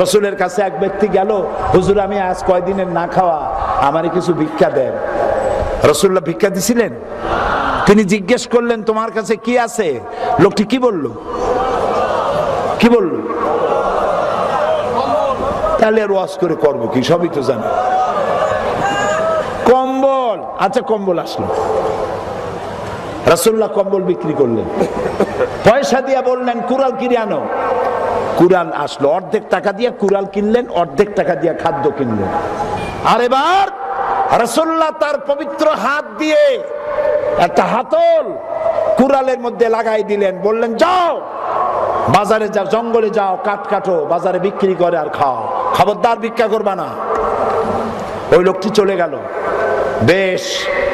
রাসূলের কাছে এক ব্যক্তি গেল, হুজুর আমি আজ কয়দিনের না খাওয়া, আমারে কিছু ভিক্ষা দেন। রাসূলুল্লাহ ভিক্ষা দিছিলেন? তিনি জিজ্ঞেস করলেন তোমার কাছে কি আছে? লোকটি কি বলল? কি বলল? তাহলে আর ওয়াজ করে করবো কি, সবই তো জানো। কম্বল, আচ্ছা কম্বল আসলো, রাসূলুল্লাহ কম্বল বিক্রি করলেন, পয়সা দিয়ে বললেন কুড়াল কিনে আনো। কুড়াল আসলো, অর্ধেক টাকা দিয়ে কুড়াল কিনলেন, অর্ধেক টাকা দিয়ে খাদ্য কিনলেন। আর এবার রাসূলুল্লাহ তার পবিত্র হাত দিয়ে একটা হাতল কুড়ালের মধ্যে লাগাই দিলেন, বললেন যাও বাজারে যাও, জঙ্গলে যাও, কাঠ কাটো, বাজারে বিক্রি করে আর খাও, খবরদার ভিক্ষা করবা না। ওই লোকটি চলে গেল। বেশ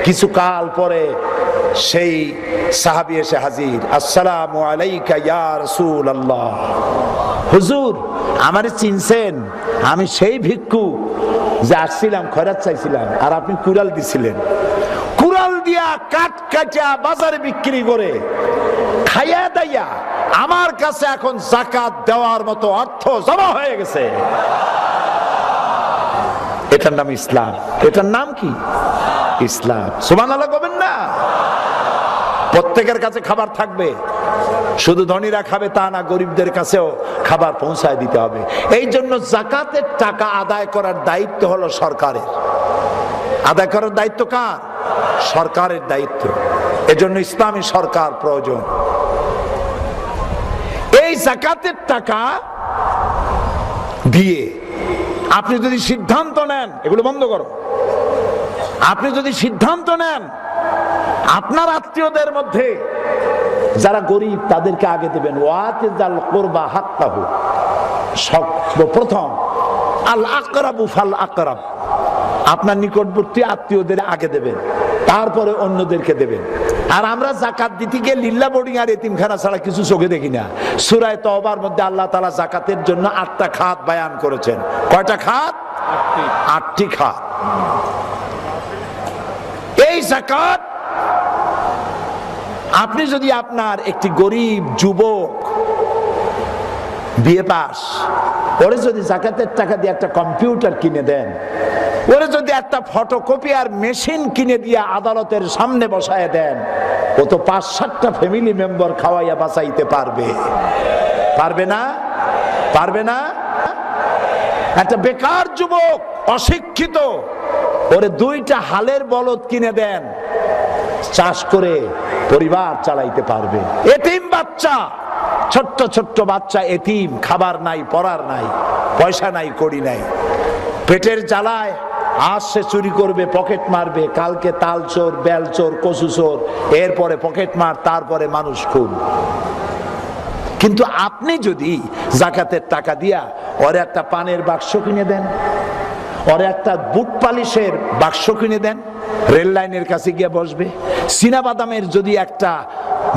কিছু কাল পরে সেই সাহাবী এসে হাজির, আসসালামু আলাইকা ইয়া রাসূলুল্লাহ। হুজুর আমারে চিনছেন? আমি সেই ভিক্ষু যে আসছিলাম খয়রাত চাইছিলাম, আর আপনি কুড়াল দিছিলেন। কুড়াল দিয়া কাঠ কাটা বাজারে বিক্রি করে খাইয়া দাইয়া আমার কাছে এখন যাকাত দেওয়ার মতো অর্থ জমা হয়ে গেছে। এটার নাম ইসলাম। এটার নাম কি? ইসলাম। সুবহানাল্লাহ বলবেন না? প্রত্যেকের কাছে খাবার থাকবে, শুধু ধনীরা খাবে তা না, গরিবদের কাছেও খাবার পৌঁছায় দিতে হবে। এই জন্য যাকাতের টাকা আদায় করার দায়িত্ব হলো সরকারের। আদায় করার দায়িত্ব কার? সরকারের দায়িত্ব। এজন্য ইসলামী সরকার প্রয়োজন। এই যাকাতের টাকা দিয়ে আপনি যদি সিদ্ধান্ত নেন, এগুলো বন্ধ করো, আপনি যদি সিদ্ধান্ত নেন আপনার আত্মীয়দের মধ্যে যারা গরিব তাদেরকে আগে দেবেন, ওয়াতিজাল কুরবা হাক্কাহু, সর্বপ্রথম আল আকরাবু ফাল আকরাব, আপনার নিকটবর্তী আত্মীয়দের আগে দেবেন, তারপরে অন্যদেরকে দেবেন। আর আমরা যাকাত দিতে গিয়ে লিল্লা বোর্ডিং আর এতিমখানা ছাড়া কিছু চোখে দেখি না। সূরা তওবার মধ্যে আল্লাহ তাআলা যাকাতের জন্য 8টা খাত বয়ান করেছেন। কয়টা খাত? 8টি খাত। এই যাকাত আপনি যদি আপনার একটি গরিব যুবক বিএ পাস, ওরে যদি যাকাতের টাকা দিয়ে একটা কম্পিউটার কিনে দেন, ওরে যদি একটা ফটোকপিয়ার মেশিন কিনে দিয়ে আদালতের সামনে বসায় দেন, ও তো 5-7টা ফ্যামিলি মেম্বার খাওয়াইয়া বাঁচাইতে পারবে। পারবে না? পারবে না? একটা বেকার যুবক, অশিক্ষিত, ওরে 2টা হালের বলদ কিনে দেন, চাষ করে পরিবার চালাইতে পারবে। এতিম বাচ্চা, ছোট্ট ছোট্ট বাচ্চা এতিম, খাবার নাই, পড়ার নাই, পয়সা নাই, কড়ি নাই, পেটের জ্বালায় আজ সে চুরি করবে, পকেট মারবে, কালকে তাল চোর, বেল চোর, কচু চোর, এরপরে পকেট মার, তারপরে মানুষ খুন। কিন্তু আপনি যদি যাকাতের টাকা দিয়া ওরে একটা পানের বাক্স কিনে দেন, ওরে একটা বুট পালিশের বাক্স কিনে দেন, রেল লাইনের কাছে গিয়ে বসবে, চীনাবাদামের যদি একটা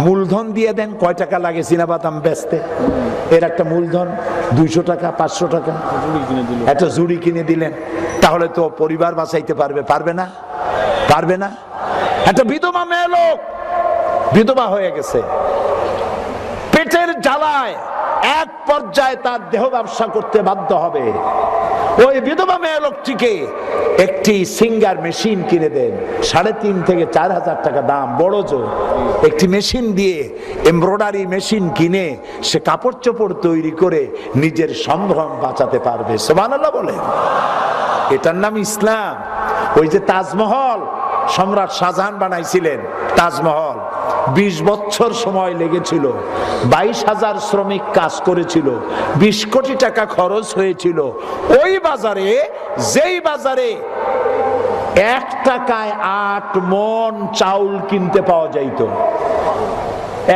মূলধন দিয়ে দেন, কয় টাকা লাগে চীনাবাদাম বেচতে? এর একটা মূলধন 200 টাকা, 500 টাকা, একটা জুড়ি কিনে দিলেন, তাহলে তো পরিবার বাঁচাইতে পারবে। পারবে না? পারবে না? একটা বিধবা মেয়ে লোক বিধবা হয়ে গেছে, পেটের জ্বালায় এক পর্যায়ে তার দেহ ব্যবসা করতে বাধ্য হবে। ওই বিধবা মেয়ে লোকটিকে একটি সিঙ্গার মেশিন কিনে দেন, 3.5 থেকে 4 হাজার টাকা দাম, বড় জোর একটি মেশিন দিয়ে, এমব্রয়ডারি মেশিন কিনে সে কাপড় চোপড় তৈরি করে নিজের সম্ভ্রম বাঁচাতে পারবে। সুবহানাল্লাহ বলেন। এটার নাম ইসলাম। ওই যে তাজমহল সম্রাট শাহজাহান বানাইছিলেন, তাজমহল 20 বছর সময় লেগেছিল, 22,000 শ্রমিক কাজ করেছিল, 20 কোটি টাকা খরচ হয়েছিল। ওই বাজারে, যেই বাজারে 1 টাকায় 8 মণ চাউল কিনতে পাওয়া যাইত,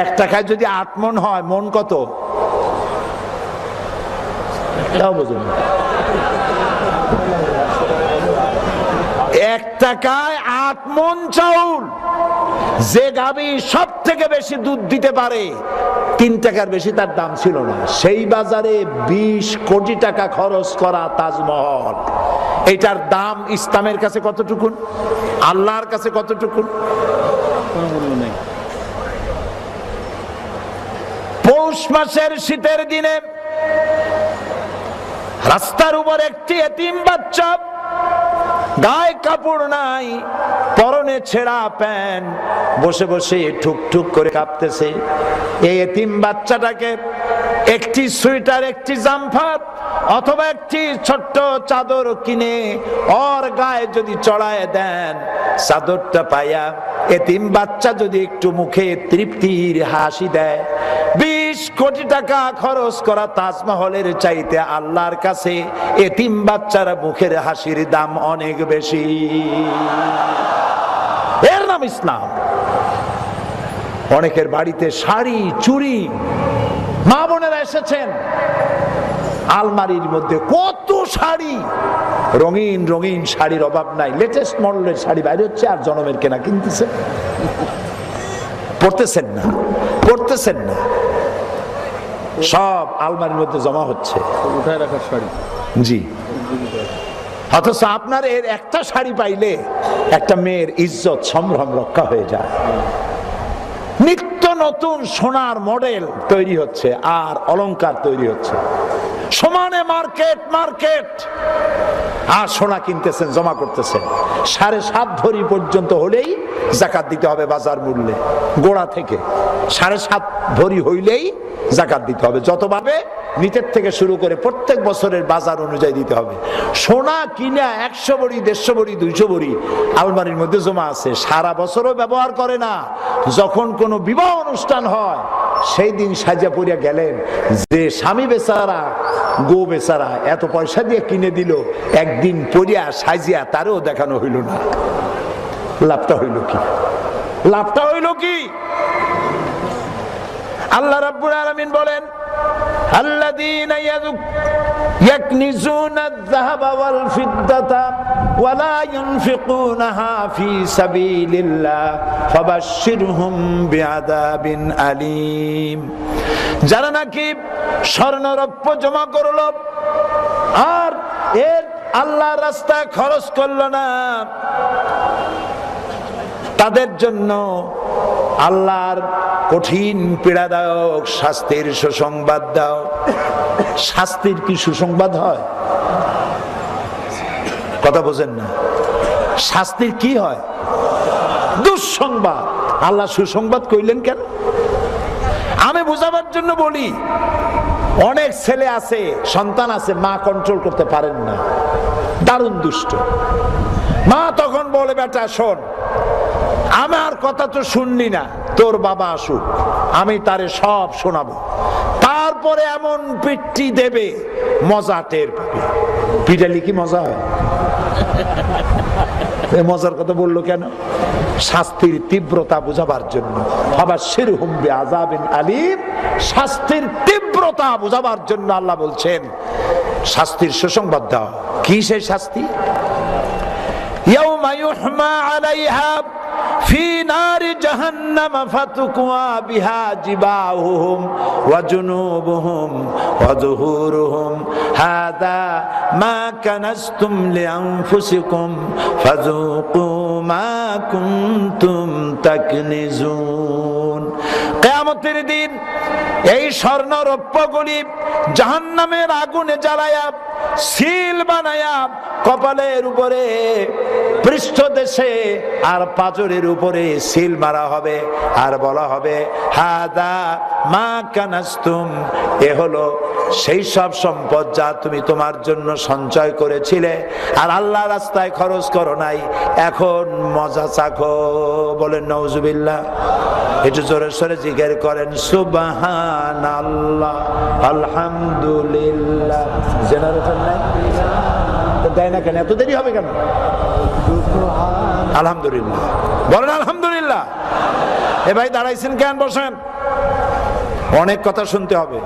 1 টাকায় যদি 8 মণ হয়, মণ কত? তাও বুঝুন, 1 টাকায় 8 মণ চাউল। যে গাভী সব থেকে বেশি দুধ দিতে পারে, 3 টাকার বেশি তার দাম ছিল না। সেই বাজারে 20 কোটি টাকা খরচ করা তাজমহল, এটার দাম ইসলামের কাছে কতটুকুন? আল্লাহর কাছে কতটুকুন? পৌষ মাসের শীতের দিনে রাস্তার উপর একটি এতিম বাচ্চা, গায়ে কাপড় নাই, পরনে ছেঁড়া প্যান্ট, বসে বসে ঠুক ঠুক করে কাঁপতেছে। এই এতিম বাচ্চাটাকে একটি সোয়েটার, একটি জামফার অথবা একটি ছোট্ট চাদর কিনে ওর গায়ে যদি চড়ায় দেন, চাদরটা পাইয়া এতিম বাচ্চা যদি একটু মুখে তৃপ্তির হাসি দেয়, 20 কোটি টাকা খরচ করা তাজমহলের চাইতে আল্লাহর কাছে এতিম বাচ্চার মুখের হাসির দাম অনেক বেশি। এর নাম ইসলাম। অনেকের বাড়িতে শাড়ি, চুড়ি, মা বোনেরা এসেছেন, আলমারির মধ্যে কত শাড়ি, রঙিন রঙিন শাড়ির অভাব নাই। লেটেস্ট মডেলের শাড়ি বাইরে হচ্ছে, আর জনমের কেনা কিনতেছে, পড়তেছেন না, পড়তেছেন না, সব আলমারির মধ্যে জমা হচ্ছে, উঠায় রাখার শাড়ি। জি, অথচ আপনার এর একটা শাড়ি পাইলে একটা মেয়ের ইজ্জত সম্ভ্রম রক্ষা হয়ে যায়। নিত্য নতুন সোনার মডেল তৈরি হচ্ছে আর অলংকার তৈরি হচ্ছে, সমানে মার্কেট মার্কেট। আর সোনা কিনতেছেন, জমা করতেছেন, 7.5 ভরি পর্যন্ত হলেই যাকাত দিতে হবে বাজার মূল্যে, গোড়া থেকে 7.5 ভরি হইলেই যাকাত দিতে হবে। যত পাবে নিচের থেকে শুরু করে প্রত্যেক বছরের বাজার অনুযায়ী দিতে হবে। সোনা কিনা 100 ভরি, 150 ভরি, 200 ভরি আলমারির মধ্যে জমা আছে, সারা বছরও ব্যবহার করে না। যখন কোনো বিবাহ অনুষ্ঠান হয় সেই দিন সাজিয়া পড়িয়া গেলেন, যে স্বামী বেচারা, গো বেচারা এত পয়সা দিয়ে কিনে দিল, একদিন পড়িয়া সাজিয়া তারও দেখানো হইল না। লাভটা হইল কি? লাভটা হইল কি? আল্লাহ রাব্বুল আলামিন বলেন, আল্লাযীনা ইয়াকনিজুনা আয-যাহাবা ওয়াল ফিদ্দাতা ওয়া লা ইউনফিকুনাহা ফী সাবিলিল্লাহ ফাবাশশিরহুম বিআযাবিন আলীম। যারা নাকি স্বর্ণ রৌপ্য জমা করলো আর এর আল্লাহর রাস্তায় খরচ করলো না, তাদের জন্য আল্লাহর কঠিন পীড়াদায়ক শাস্তির সুসংবাদ দাও। শাস্তির কি সুসংবাদ হয়? কথা বোঝেন না? শাস্তির কি হয়? দুঃসংবাদ। আল্লাহ সুসংবাদ কইলেন কেন? আমি বোঝাবার জন্য বলি, অনেক ছেলে আছে, সন্তান আছে, মা কন্ট্রোল করতে পারেন না, দারুণ দুষ্ট। মা তখন বলে, বেটা শোন, আমার কথা তো শুনলি না, তোর বাবা আসুক, আমি তারে সব শোনাবো। তারপরে এমন পিটি দেবে, মজা টের পাবে। পিটালি কি মজা হয়? মজার কথা বললো কেন? শাস্তির তীব্রতা বোঝাবার জন্য। ফাবাশশিরহুম বিআযাবিন আলীম, শাস্তির তীব্রতা বোঝাবার জন্য আল্লাহ বলছেন শাস্তির সুসংবাদ দাও। কি সেই শাস্তি? ইয়াউমা ইউহমা আলাইহা ফি নারি জাহান্নাম ফাতুকওয়া বিহা জিবাহুহুম ওয়া জুনুবুহুম ওয়া যুহুরুহুম হাদা মা কানাসতুম লিআনফুসিকুম ফাযুকু মা কুনতুম তাকনিজুন। কিয়ামতের দিন এই স্বর্ণ রৌপ্যগুলি জাহান্নামের আগুনে জ্বালায়া সিল বানায়া কপালের উপরে, পৃষ্ঠদেশে আর পাঁজরের উপরে সিল মারা হবে, আর বলা হবে হাদা মা কানাসতুম, এ হলো সেই সব সম্পদ যা তুমি তোমার জন্য সঞ্চয় করেছিলে আর আল্লাহ রাস্তায় খরচ করো নাই, এখন মজা চাখো। বলেন নাউজুবিল্লাহ। একটু জোরে সরে জিকির করেন সুবহানাল্লাহ, আলহামদুলিল্লাহ। জেনারেটর নাই, দেয় না কেন? এত দেরি হবে কেন? আলহামদুলিল্লাহ বলেন, আলহামদুলিল্লাহ। এ ভাই দাঁড়াইছেন কেন? বসেন, অনেক কথা শুনতে হবে।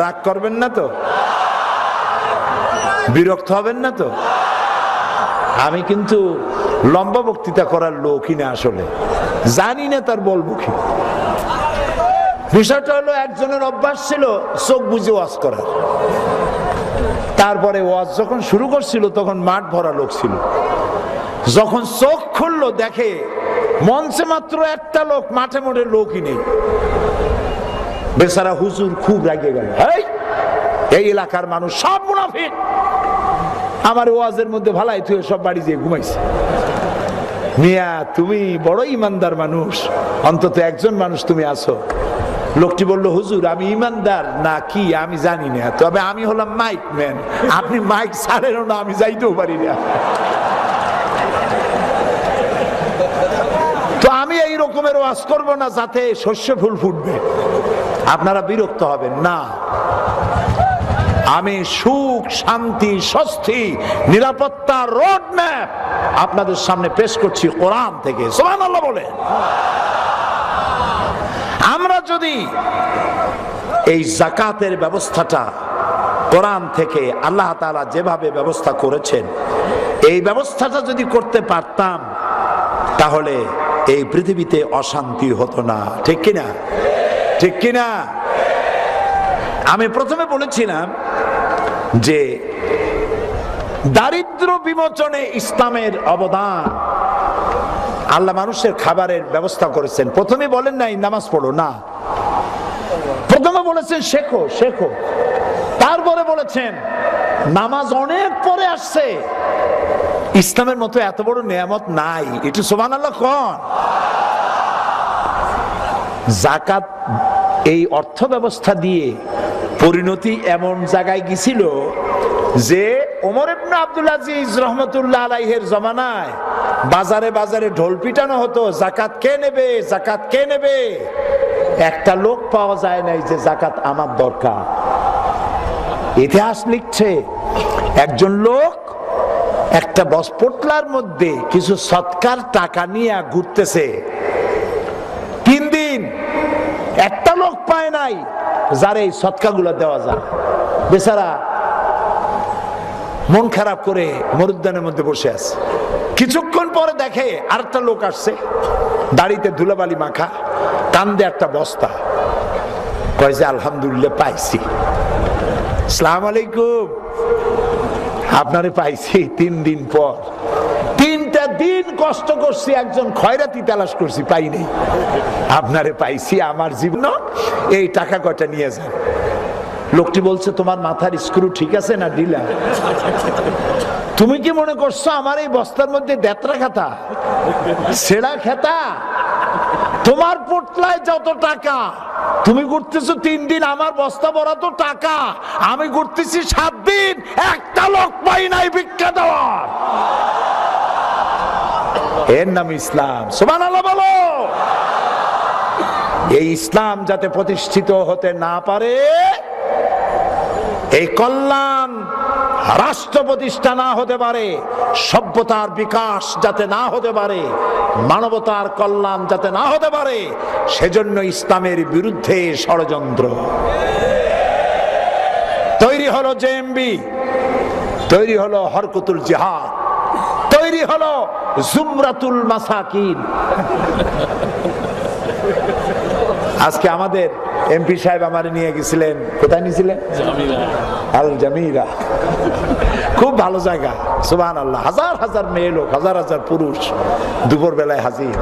রাগ করবেন না তো? বিরক্ত হবেন না তো? আমি কিন্তু লম্বা বক্তৃতা করার লোকই না, আসলে জানি না তার বলবো কি। বিষয়টা হলো, একজনের অভ্যাস ছিল চোখ বুঝে ওয়াজ করার। তারপরে ওয়াজ যখন শুরু করছিল তখন মাঠ ভরা লোক ছিল। যখন চোখ খুললো দেখে মঞ্চে মাত্র একটা লোক, মাঠে মোটে লোকই নেই। বেচারা হুজুর খুব রাগে গেল, এই এলাকার মানুষ সব মুনাফিক, আমার ওয়াজের মধ্যে ভালাই তুই সব বাড়ি যেয়ে ঘুমাইছে। মিয়া তুমি বড় ইমানদার মানুষ, অন্তত একজন মানুষ তুমি আছো। লোকটি বলল, হুজুর আমি ইমানদার না কি আমি জানি না, তবে আমি হলাম মাইক ম্যান, আপনি মাইক ছাড়েনও না, আমি যাইতেও পারি না। তো আমি এই রকমের ওয়াজ করবো না যাতে শস্য ফুল ফুটবে, আপনারা বিরক্ত হবেন না। আমি সুখ, শান্তি, স্বস্তি, নিরাপত্তা রোড ম্যাপ আপনাদের সামনে পেশ করছি কোরআন থেকে। সুবহানাল্লাহ বলে। আমরা যদি এই যাকাতের ব্যবস্থাটা কোরআন থেকে আল্লাহ তাআলা যেভাবে ব্যবস্থা করেছেন, এই ব্যবস্থাটা যদি করতে পারতাম, তাহলে এই পৃথিবীতে অশান্তি হতো না। ঠিক কিনা? ঠিক কিনা? আমি প্রথমে বলেছিলাম যে দারিদ্র বিমোচনে ইসলামের অবদান। আল্লাহ মানুষের খাবারের ব্যবস্থা করেছেন। প্রথমে বলেন নাই নামাজ পড়ো না, প্রথমে বলেছেন শেখো শেখো, তারপরে বলেছেন নামাজ অনেক পরে আসছে। ইসলামের মতো এত বড় নিয়ামত নাই, একটু সুবহানাল্লাহ কোন। যাকাত এই অর্থ ব্যবস্থা দিয়ে পরিণতি এমন জায়গায় গিয়েছিল যে ওমর ইবনে আব্দুল আজিজ রহমতুল্লাহ আলাইহির জমানায় বাজারে বাজারে ঢোল পিটানো হতো, যাকাত কে নেবে, যাকাত কে নেবে। একটা লোক পাওয়া যায় নাই যে যাকাত আমার দরকার। ইতিহাস লিখছে একজন লোক একটা বস্পটলার মধ্যে কিছু সৎকার টাকা নিয়ে ঘুরতেছে, 3 দিন একটা লোক পায় নাই যার এই সৎকাগুলো দেওয়া যায়। বেচারা মন খারাপ করে মরুদ্যানের মধ্যে বসে আছে। কিছুক্ষণ পরে দেখে আরেকটা লোক আসছে, দাড়িতে ধুলাবালি মাখা, কান্দে একটা বস্তা। কয় যে আলহামদুলিল্লাহ পাইছি। আসসালামু আলাইকুম, আপনারে পাইছি 3 দিন পর। 3টা দিন কষ্ট করছি, একজন খয়রাতি তালাশ করছি, পাই নাই। আপনারে পাইছি, আমার জীবন এই টাকা কয়টা নিয়ে যান। লোকটি বলছে তোমার মাথার স্ক্রু ঠিক আছে না ঢিলা? তুমি কি মনে করছো আমার এই বস্তার মধ্যে দেতরা খাতা, ছেঁড়া খেতা? তোমার পোটলায় যত টাকা, তুমি ঘুরতেছো 3 দিন, আমার বস্তা ভরা তো টাকা, আমি ঘুরতেছি 7 দিন, একটা লোক পাই নাই ভিক্ষা দেওয়ার। এর নাম ইসলাম। সুবহানাল্লাহ বলো। এই ইসলাম যাতে প্রতিষ্ঠিত হতে না পারে, এই কল্যাণ রাষ্ট্র প্রতিষ্ঠা না হতে পারে, সভ্যতার বিকাশ যাতে না হতে পারে, মানবতার কল্যাণ যাতে না হতে পারে, সেজন্য ইসলামের বিরুদ্ধে ষড়যন্ত্র তৈরি হলো। জেএমবি তৈরি হলো, হরকতুল জিহাদ তৈরি হলো, জুমরাতুল মাসাকিন। আজকে আমাদের এমপি সাহেব আমারে নিয়ে গেছিলেন, কোথায় নিয়েছিলেন? আল জামিরা। খুব ভালো জায়গা, সুবহানাল্লাহ। হাজার হাজার মেয়ে লোক, হাজার হাজার পুরুষ দুপুর বেলায় হাজির।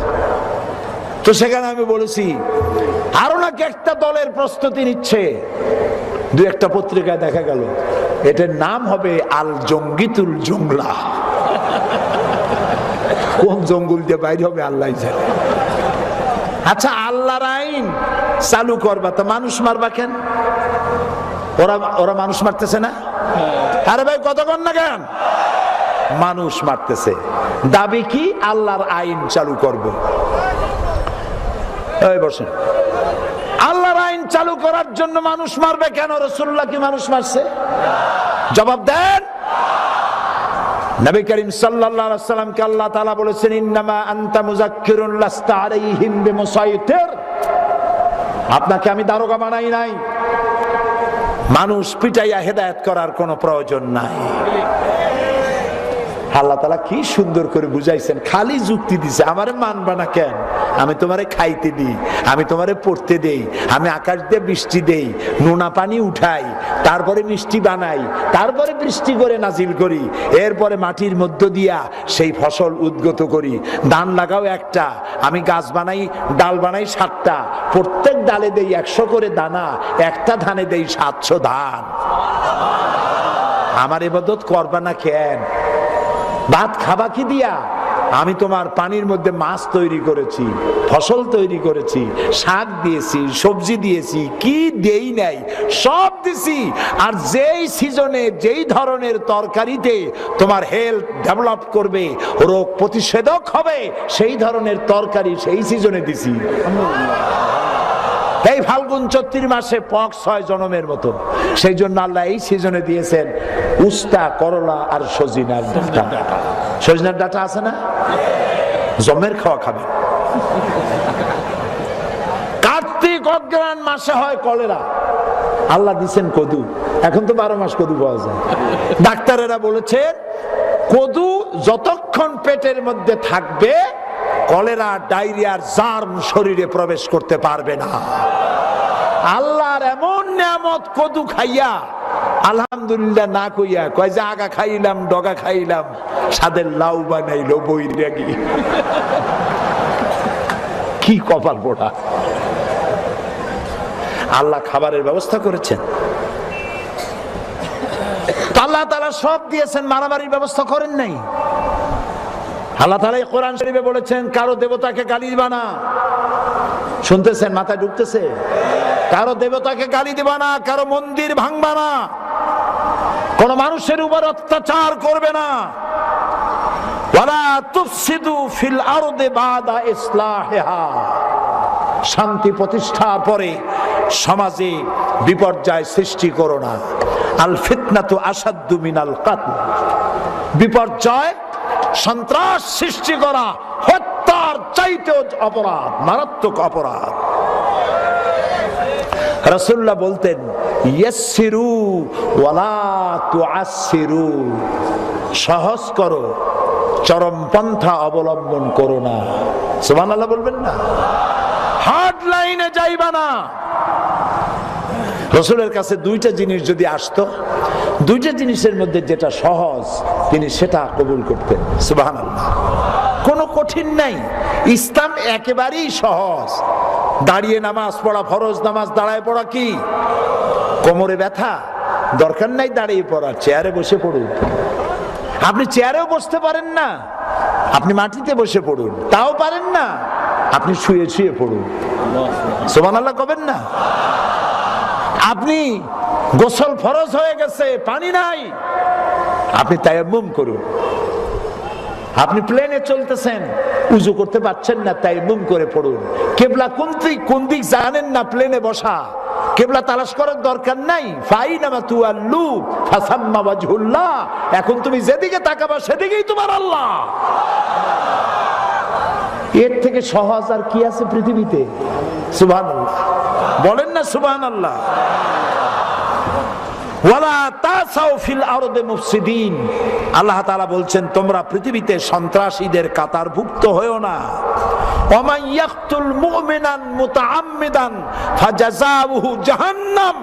তো সেখানে আমি বলেছি আরো নাকি একটা দলের প্রস্তুতি নিচ্ছে। 2-1টা পত্রিকায় দেখা গেল এটার নাম হবে আল জঙ্গিতুল জংলা। কোন জঙ্গল দিয়ে বাইরে হবে আল্লাহ জানে। আচ্ছা, আল্লাহর আইন চালু করবা তো মানুষ মারবা কেন? ওরা মানুষ মারতেছে না? আরে ভাই কতক্ষণ না কেন মানুষ মারতেছে, দাবি কি আল্লাহর আইন চালু করব। এই বসেন, আল্লাহর আইন চালু করার জন্য মানুষ মারবে কেন? রাসূলুল্লাহ কি মানুষ মারছে? জবাব দেন। নবী করিম সাল্লাল্লাহু আলাইহি ওয়াসাল্লামকে আল্লাহ তাআলা বলেছেন, ইন্নামা আনতা মুযাক্কিরুন লাস্তা আলাইহিম বিমুসাইতির। আপনাকে আমি দারোগা বানাই নাই, মানুষ পিটাইয়া হেদায়েত করার কোনো প্রয়োজন নাই। আল্লাহ তাআলা কি সুন্দর করে বুঝাইছেন, খালি যুক্তি দিছে, আমারে মানবা না কেন? আমি তোমারে খাইতে দিই, আমি তোমারে পড়তে দেই, আমি আকাশ দিয়ে বৃষ্টি দেই, নোনা পানি উঠাই, তারপরে মিষ্টি বানাই, তারপরে বৃষ্টি করে নাজিল করি, এরপরে মাটির মধ্য দিয়া সেই ফসল উদ্গত করি। ধান লাগাও একটা, আমি গাছ বানাই, ডাল বানাই 7টা, প্রত্যেক ডালে দেই 100 করে দানা, একটা ধানে দেই 700 ধান। আমার ইবাদত করবা না কেন? ভাত খাবা কি দিয়া? আমি তোমার পানির মধ্যে মাছ তৈরি করেছি, ফসল তৈরি করেছি, শাক দিয়েছি, সবজি দিয়েছি, কি দেই নাই সব দিছি। আর যেই সিজনে যেই ধরনের তরকারিতে তোমার হেলথ ডেভেলপ করবে, রোগ প্রতিষেধক হবে, সেই ধরনের তরকারি সেই সিজনে দিছি। এই ফাল্গুন চৈত্র মাসে পক্স হয় জনমের মতো, সেই জন্য আল্লাহ এই সিজনে দিয়েছেন উস্তা, করলা আর সজিনার ডাঁটা। সজিনার ডাঁটা আছে না? জমের খাওয়া খাবে। কার্তিক অগ্রহায়ণ মাসে হয় কলেরা, আল্লাহ দিচ্ছেন কদু। এখন তো 12 মাস কদু পাওয়া যায়। ডাক্তারেরা বলেছে কদু যতক্ষণ পেটের মধ্যে থাকবে কলেরা, ডায়রিয়ার জার্ম শরীরে প্রবেশ করতে পারবে না। আল্লাহর এমন নিয়ামত কদু খাইয়া আলহামদুলিল্লাহ না কইয়া কয় যে আগা খাইলাম, ডগা খাইলাম, সাদের লাউ বানাইলো বৈরাগী। কি কপাল পোড়া! আল্লাহ খাবারের ব্যবস্থা করেছেন, আল্লাহ তাআলা সব দিয়েছেন, মারামারির ব্যবস্থা করেন নাই। আল্লাহ তাআলা কোরআন শরীফে বলেছেন কারো দেবতাকে গালি দিবা না। শুনতেছেন? মাথায় ঢুকতেছে? কারো দেবতাকে গালি দিবা না, কারো মন্দির ভাঙবা না, কোন মানুষের উপর অত্যাচার করবে না। ওয়ালা তুফসিদু ফিল আরদি বাদা ইসলাহিহা, শান্তি প্রতিষ্ঠার পরে সমাজে বিপর্যয় সৃষ্টি করো না। আল ফিতনাতু আসাদ্দু মিনাল কাতল, বিপর্যয়, সন্ত্রাস সৃষ্টি করা হত্যার চাইতেও অপরাধ, মারাত্মক অপরাধ। রাসূলুল্লাহ বলতেন ইয়াসসিরু ওয়ালা তুআসসিরু, সহজ করো, চরমপন্থা অবলম্বন করো না। সুবহানাল্লাহ বলবেন না? হার্ড লাইনে যাইবা না। রাসূলের কাছে 2টা জিনিস যদি আসতো, 2টা জিনিসের মধ্যে যেটা সহজ তিনি সেটা কবুল করতেন। সুবহানাল্লাহ। কোনো কঠিন নাই, ইসলাম একেবারেই সহজ। দাঁড়িয়ে নামাজ পড়া ফরজ, নামাজ দাঁড়ায় পড়া কি? কোমরে ব্যথা, দরকার নাই দাঁড়িয়ে পড়া, চেয়ারে বসে পড়ুন। আপনি চেয়ারেও বসতে পারেন না, আপনি মাটিতে বসে পড়ুন। তাও পারেন না, আপনি শুয়ে শুয়ে পড়ুন। সুবহানাল্লাহ কবেন না? আপনি গোসল ফরজ হয়ে গেছে, পানি নাই, আপনি তায়াম্মুম করুন। আপনি প্লেনে চলতেছেন, উযু করতে পারছেন না, তায়াম্মুম করে পড়ুন। কিবলা কোন দিক জানেন না, প্লেনে বসা, কিবলা তালাশ করার দরকার নাই। ফাইনামা তুআল্লু ফাসাম্মা ওয়াজহুল্লাহ, এখন তুমি যেদিকে তাকাবা সেদিকেই তোমার আল্লাহ। এর থেকে সহজ আর কি আছে পৃথিবীতে? সুবহানাল্লাহ বলেন না? সুবহানাল্লাহ। ওয়ালা তাসাউ ফিল আরদি মুফসিদিন, আল্লাহ তাআলা বলছেন তোমরা পৃথিবীতে সন্ত্রাসীদের কাতারভুক্ত হয়ো না। ওয়া ইয়াকতুল মুমিনান মুতাআম্মিদান ফাজাযাউহু জাহান্নাম,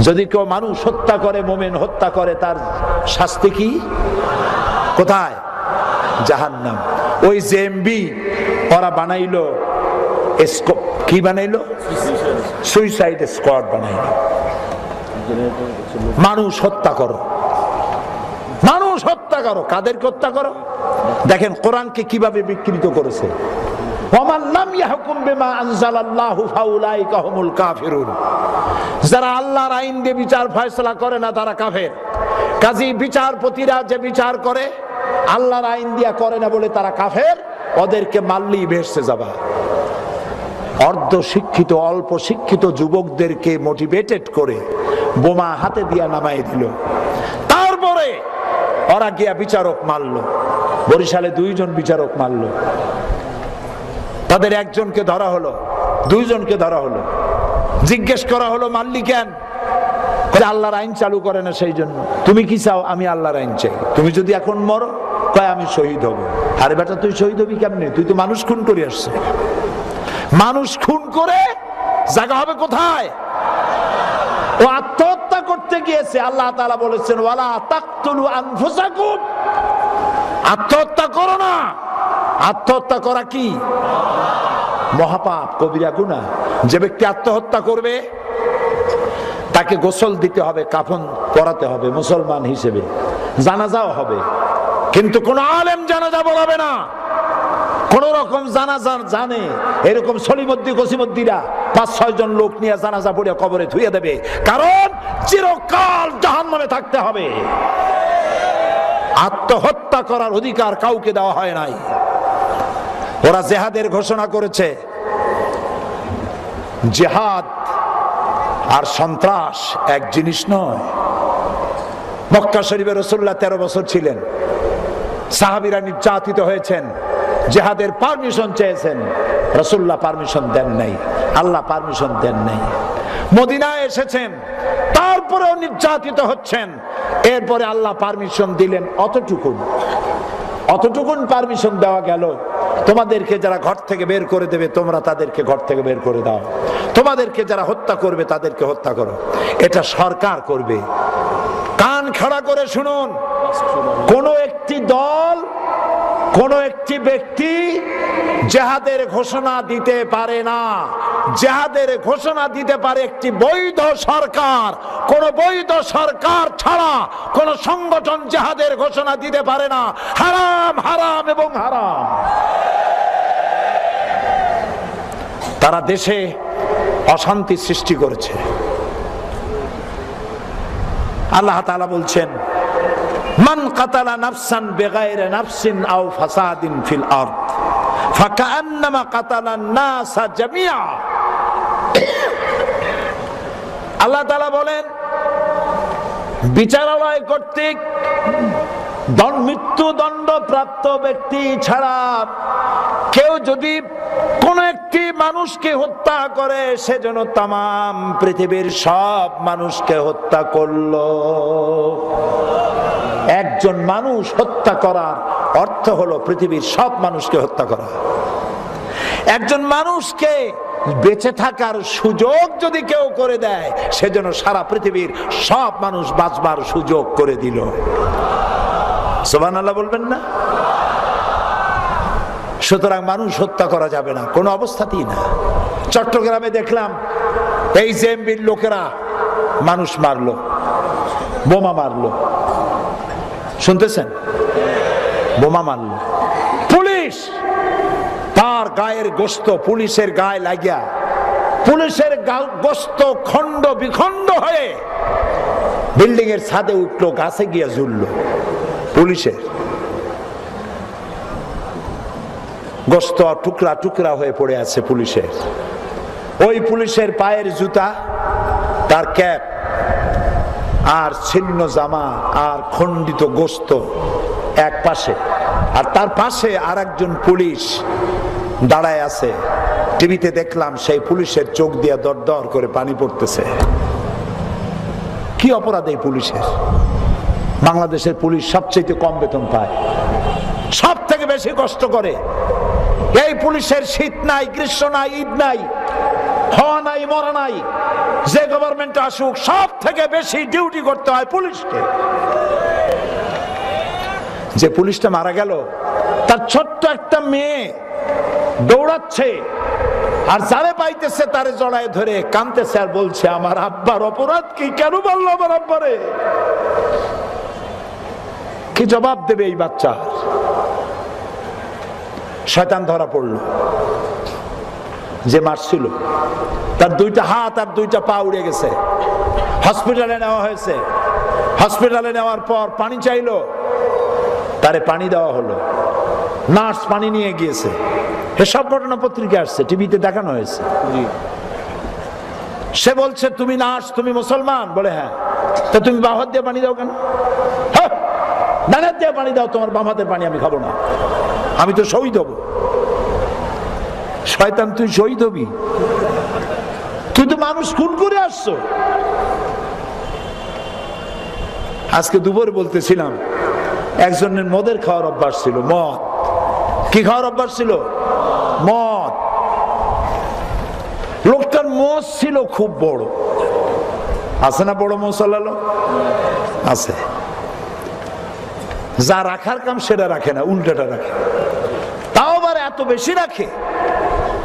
যদি কেউ মানুষ হত্যা করে, মুমিন হত্যা করে, তার শাস্তি কি? কোথায়? জাহান্নাম। ওই জেএমবি ওরা বানাইলো, কি বানাইলো? সুইসাইড স্কোয়াড বানাইলো। মানুষ হত্যা করো, মানুষ হত্যা করো। কাদেরকে হত্যা করো? দেখেন কোরআনকে কিভাবে বিকৃত করেছে। ওয়ামান লাম ইয়াহকুম বিমা আনজালাল্লাহু ফাউলাইকা হুমুল কাফিরুন, যারা আল্লাহর আইন দিয়ে বিচার ফয়সালা করে না তারা কাফের। কাজী বিচারপতিরা যে বিচার করে আল্লাহর আইন দিয়া করে না বলে তারা কাফের, ওদেরকে মারলেই ভেসে যাবা। অর্ধ শিক্ষিত, অল্প শিক্ষিত যুবকদেরকে মোটিভেটেড করে বোমা হাতে দিয়া নামাই দিল। তারপরে ওরা গিয়া বিচারক মারলো। বরিশালে 2 জন বিচারক মারলো, তাদের একজনকে ধরা হলো, 2 জনকে ধরা হলো। জিজ্ঞেস করা হলো মারলি কেন? আল্লাহর আইন চালু করে না সেই জন্য। তুমি কি চাও? আমি আল্লাহর আইন চাই। তুমি যদি এখন মরো কয় আমি শহীদ হব। আরে বেটা তুই শহীদ হবি কেমনে? তুই তো মানুষ খুন করে আসছে। মানুষ খুন করে জায়গা হবে কোথায়? ও আত্মহত্যা করতে গিয়েছে। আল্লাহ তাআলা বলেছেন ওয়ালা তাকতুলু আনফুসাকুম, আত্মহত্যা করো না। আত্মহত্যা করা কি মহাপাপ, কবিরা গুনাহ। যে ব্যক্তি আত্মহত্যা করবে তাকে গোসল দিতে হবে, কাফন পরাতে হবে মুসলমান হিসেবে, জানাজাও হবে, কিন্তু কোন আলেম জানাজা পড়াবে না। কোন রকম জানাজা জানে এরকম সলিমদ্দি গসিমদ্দিরা 5-6 জন লোক নিয়ে জানাজা পড়ে কবরে ধুয়ে দেবে, কারণ চিরকাল জাহান্নামে থাকতে হবে। আত্মহত্যা করার অধিকার কাউকে দেওয়া হয় নাই। ওরা জিহাদের ঘোষণা করেছে। জিহাদ আর সন্ত্রাস এক জিনিস নয়। মক্কা শরীফে রাসূলুল্লাহ 13 বছর ছিলেন, সাহাবীরা নির্যাতিত হয়েছেন, জিহাদের পারমিশন চেয়েছেন, রাসূলুল্লাহ পারমিশন দেন নাই, আল্লাহ পারমিশন দেন নাই। মদিনায় এসেছেন, তারপরেও নির্যাতিত হচ্ছেন, এরপরে আল্লাহ পারমিশন দিলেন। অতটুকুন পারমিশন দেওয়া গেল, তোমাদেরকে যারা ঘর থেকে বের করে দেবে তোমরা তাদেরকে ঘর থেকে বের করে দাও, তোমাদেরকে যারা হত্যা করবে তাদেরকে হত্যা করো। এটা সরকার করবে। কান খাড়া করে শুনুন, কোন একটি দল, কোন একটি ব্যক্তি জিহাদের ঘোষণা দিতে পারে না। জিহাদের ঘোষণা দিতে পারে একটি বৈধ সরকার। কোন বৈধ সরকার ছাড়া কোন সংগঠন জিহাদের ঘোষণা দিতে পারে না। হারাম, হারাম এবং হারাম। তারা দেশে অশান্তি সৃষ্টি করেছে। আল্লাহ তাআলা বলছেন মান কাতালা নাফসান বিগাইরি নাফসিন আও ফাসাদিন ফিল আরদ ফাকান্নামা কাতালান নাসা জামিআ। আল্লাহ তাআলা বলেন বিচারালয় কর্তৃক মৃত্যুদণ্ড প্রাপ্ত ব্যক্তি ছাড়া কেউ যদি কোন একটি মানুষকে হত্যা করে সেজন্য তামাম পৃথিবীর সব মানুষকে হত্যা করলো। একজন মানুষ হত্যা করার অর্থ হলো পৃথিবীর সব মানুষকে হত্যা করা। একজন মানুষকে বেঁচে থাকার সুযোগ যদি কেউ করে দেয় সেজন্য সারা পৃথিবীর সব মানুষ বাঁচবার সুযোগ করে দিল। সুবহানাল্লাহ বলবেন না? সুতরাং মানুষ হত্যা করা যাবে না কোনো অবস্থাতেই না। চট্টগ্রামে দেখলাম এই জেএমবির লোকেরা মানুষ মারলো, বোমা মারলো, শুনতেছেন? বোমা মারলো। পুলিশ তার গায়ের গোশত পুলিশের গায়ে লাগিয়া, পুলিশের গোশত খন্ড বিখন্ড হয়ে বিল্ডিং এর ছাদে উঠলো, গাছে গিয়া ঝুললো। পুলিশের গোশত টুকরা টুকরা হয়ে পড়ে আছে পুলিশের। ওই পুলিশের পায়ের জুতা, তার ক্যাপ, আর ছিন্ন জামা, আর খণ্ডিত গোশত এক পাশে, আর তার পাশে আর একজন পুলিশ দাঁড়ায় আছে। টিভিতে দেখলাম সেই পুলিশের চোখ দিয়ে দর দর করে পানি পড়তেছে। কি অপরাধ এই পুলিশের? বাংলাদেশের পুলিশ সবচেয়ে কম বেতন পায়, সব থেকে বেশি কষ্ট করে। এই পুলিশের শীত নাই, গ্রীষ্ম নাই, ঈদ নাই, হওয়া নাই, মরা নাই। যে গভর্নমেন্ট আসুক সব থেকে বেশি ডিউটি করতে হয় পুলিশকে। যে পুলিশটা মারা গেল, তার ছোট্ট একটা মেয়ে দৌড়াচ্ছে, আর যারে পাইতেছে তারে জড়ায় ধরে কাঁদতেছে আর বলছে আমার আব্বার অপরাধ কি, কেন বললো আমার আব্বারে? কি জবাব দেবে এই বাচ্চা? শয়তান ধরা পড়লো। যে মারছিল তার দুইটা হাত আর দুইটা পা উড়ে গেছে। হসপিটালে নেওয়া হয়েছে। হসপিটালে নেওয়ার পর পানি চাইলো, তারে পানি দেওয়া হলো। নার্স পানি নিয়ে গিয়েছে। এসব ঘটনা পত্রিকা আসছে, টিভিতে দেখানো হয়েছে। সে বলছে তুমি নার্স, তুমি মুসলমান? বলে হ্যাঁ। তো তুমি বাম হাত দিয়ে পানি দাও কেন? ডান হাত দিয়ে পানি দাও, তোমার বাম হাতের পানি আমি খাবো না, আমি তো শহীদ হব। শয়তান, তুই শহীদ হবি? তুই তো মানুষ খুন করে আসছো। আজকে দুপুরে বলতেছিলাম একজনের মদের খাওয়ার অভ্যাস ছিল, মদ। কি খাওয়ার অভ্যাস ছিল? মদ। লোকটার মোষ ছিল খুব বড়, আছে না বড় মোষালালো? আছে। যা রাখার কাম সেটা রাখে না, উল্টাটা রাখে। তাও আবার এত বেশি রাখে,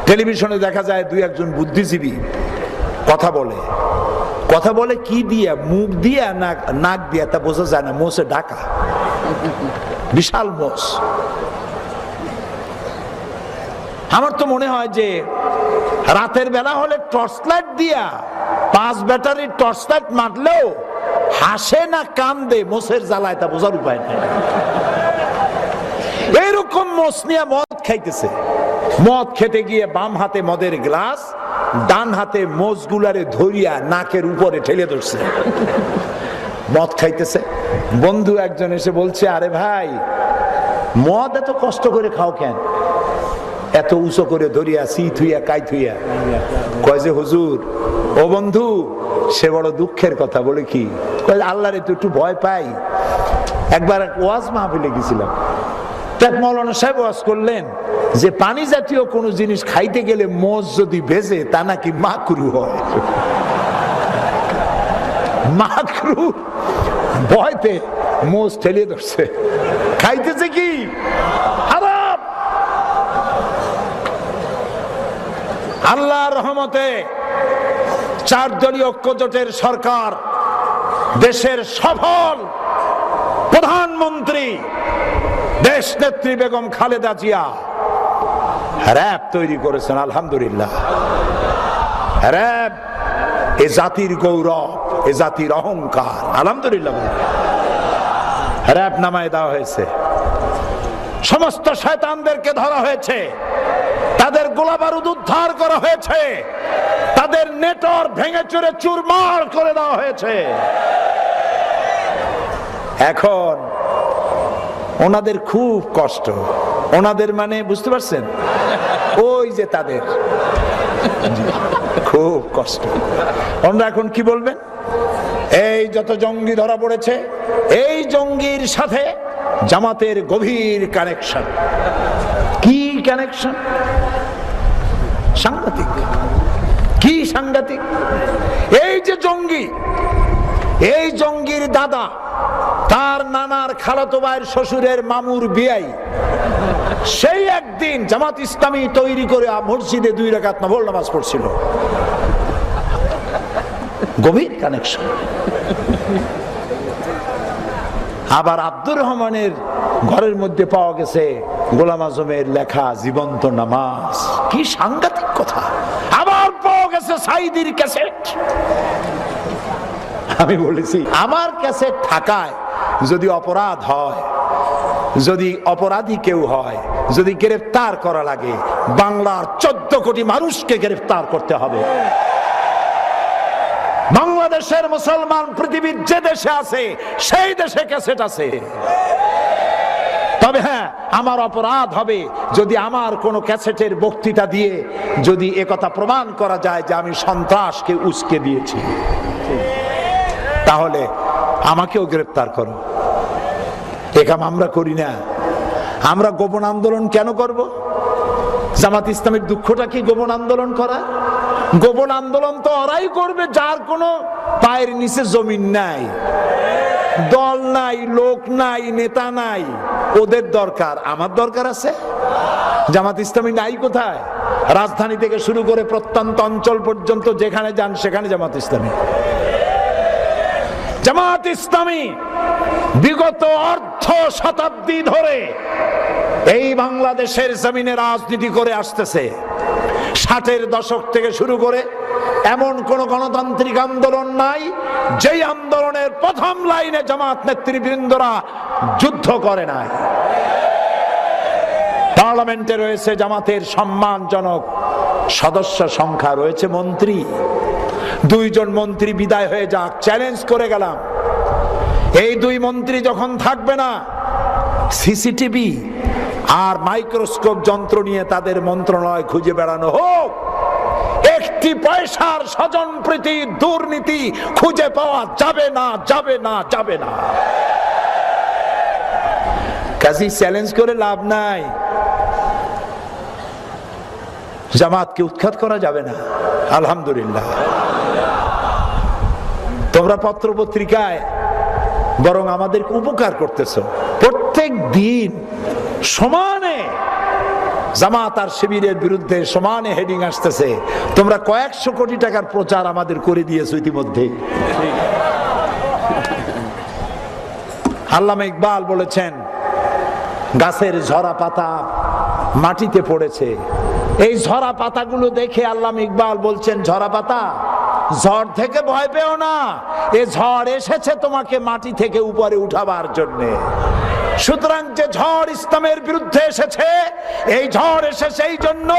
টেলিভিশনে দেখা যায় দুই একজন বুদ্ধিজীবী কথা বলে। কথা বলে কি দিয়া? মুখ দিয়া না নাক দিয়া, তা বোঝা যায় না। মোষে ঢাকা, বিশাল মোষ। আমার তো মনে হয় যে রাতের বেলা হলে টর্চ লাইট দিয়া 5 ব্যাটারির টর্চ লাইট মারলেও হাসে না কান্দে মোষের জ্বালায়, তা বোঝার উপায় নেই। এইরকম মোষ নিয়ে মদ খাইতেছে। মদ খেতে গিয়ে বাম হাতে মদের গ্লাস, ডান হাতে মোষ গুলারে ধরিয়া নাকের উপরে ঠেলে ধরছে, মদ খাইতেছে। বন্ধু একজন এসে বলছে, আরে ভাই, মদ এত কষ্ট করে খাও কেন? এত উঁচু করে ধরিয়া সি থুইয়া কাই থুইয়া। কয় যে হুজুর, ও বন্ধু, সে বড় দুঃখের কথা। বলে কি? কয় আল্লাহরে তো একটু ভয় পাই। একবার ওয়াজ মাহফিলে গেছিলাম, মৌলানা সাহেব ওয়াজ করলেন যে পানি জাতীয় কোন জিনিস খাইতে গেলে মোষ যদি ভেজে তা নাকি মাকরু হয়। মাকরু ভয়তে মোষ ঠেলে ধরছে, খাইতেছে কি হারাম। আল্লাহর রহমতে 4 দলীয় ঐক্যজোটের সরকার, দেশের সফল প্রধানমন্ত্রী দেশ নেত্রী বেগম খালেদা জিয়া র‍্যাব তৈরি করেছেন। আলহামদুলিল্লাহ। র‍্যাব এ জাতির গৌরব, এ জাতির অহংকার। আলহামদুলিল্লাহ। র‍্যাব নামায় দেওয়া হয়েছে। সমস্ত শয়তানদেরকে ধরা হয়েছে, তাদের গোলাবারুদ উদ্ধার করা হয়েছে, তাদের নেটওয়ার্ক ভেঙে চুরে চুরমার করে দেওয়া হয়েছে। এখন ওনাদের খুব কষ্ট। ওনাদের মানে বুঝতে পারছেন? ওই যে তাদের খুব কষ্ট। ওনারা এখন কি বলবেন? এই যত জঙ্গি ধরা পড়েছে, এই জঙ্গির সাথে জামাতের গভীর কানেকশন। কি কানেকশন? সাংঘাতিক। কি সাংঘাতিক! এই যে জঙ্গি, এই জঙ্গির দাদা তার নানার খালাতো ভাইয়ের শ্বশুরের মামুর বিয়াই, সেই একদিন জামাত ইসলামী তৈরি করে মসজিদে 2 রাকাত নফল নামাজ পড়ছিল। গভীর কানেকশন। আবার আব্দুর রহমানের ঘরের মধ্যে পাওয়া গেছে গোলাম আজমের লেখা জীবন্ত নামাজ। কি সাংঘাতিক কথা! আবার পাওয়া গেছে সাইদির ক্যাসেট। আমি বলেছি, আমার ক্যাসেট থাকায় যদি অপরাধ হয়, যদি অপরাধী কেউ হয়, যদি গ্রেফতার করা লাগে, বাংলার 14 কোটি মানুষকে গ্রেফতার করতে হবে। বাংলাদেশের মুসলমান পৃথিবীর যে দেশে আছে সেই দেশে ক্যাসেট আছে। তবে হ্যাঁ, আমার অপরাধ হবে যদি আমার কোন ক্যাসেটের বক্তৃতা দিয়ে যদি একথা প্রমাণ করা যায় যে আমি সন্ত্রাসকে উস্কে দিয়েছি, তাহলে আমাকেও গ্রেফতার করো। এ কাম আমরা করি না। আমরা গোপন আন্দোলন কেন করব? জামাত ইসলামের দুঃখটা কি গোপন আন্দোলন করা? গোপন আন্দোলন তো ওরাই করবে যার কোনো পায়ের নিচে জমিন নাই, দল নাই, লোক নাই, নেতা নাই। ওদের দরকার। আমার দরকার আছে? জামাত ইসলামী নাই কোথায়? রাজধানী থেকে শুরু করে প্রত্যন্ত অঞ্চল পর্যন্ত যেখানে যান সেখানে জামাত ইসলামী। জামাত ইসলামী বিগত অর্ধ শতাব্দী ধরে এই বাংলাদেশের জমিনে রাজনীতি করে আসতেছে। 60-এর দশক থেকে শুরু করে এমন কোন গণতান্ত্রিক আন্দোলন নাই যেই আন্দোলনের প্রথম লাইনে জামাত নেতৃবৃন্দরা যুদ্ধ করে নাই। পার্লামেন্টে রয়েছে জামাতের সম্মানজনক সদস্য সংখ্যা, রয়েছে মন্ত্রী। 2 জন মন্ত্রী বিদায় হয়ে যাক, চ্যালেঞ্জ করে গেলাম। এই 2 মন্ত্রী যখন থাকবে না, সিসিটিভি আর মাইক্রোস্কোপ যন্ত্র নিয়ে তাদের মন্ত্রণালয় খুঁজে বেড়ানো হোক। 1 পয়সার স্বজনপ্রীতি, দুর্নীতি খুঁজে পাওয়া যাবে না, যাবে না, যাবে না। কাজী চ্যালেঞ্জ করে লাভ নাই, জামাতকে উৎখাত করা যাবে না। আলহামদুলিল্লাহ, তোমরা পত্র পত্রিকায় বরং আমাদেরকে উপকার করতেছো। প্রত্যেক দিন সমানে জামাত আর শিবিরের বিরুদ্ধে সমানে হেডিং আসতেছে। তোমরা কয়েকশো কোটি টাকার প্রচার আমাদের করে দিয়েছো ইতিমধ্যে। আল্লামা ইকবাল বলেছেন, গাছের ঝরা পাতা মাটিতে পড়েছে, এই ঝরা পাতাগুলো দেখে আল্লামা ইকবাল বলছেন, ঝরা পাতা, ঝড় থেকে ভয় পেও না, এ ঝড় এসেছে তোমাকে মাটি থেকে উপরে উঠাবার জন্য। সুতরাং যে ঝড় ইসলামের বিরুদ্ধে এসেছে, এই ঝড় এসেছে এই জন্য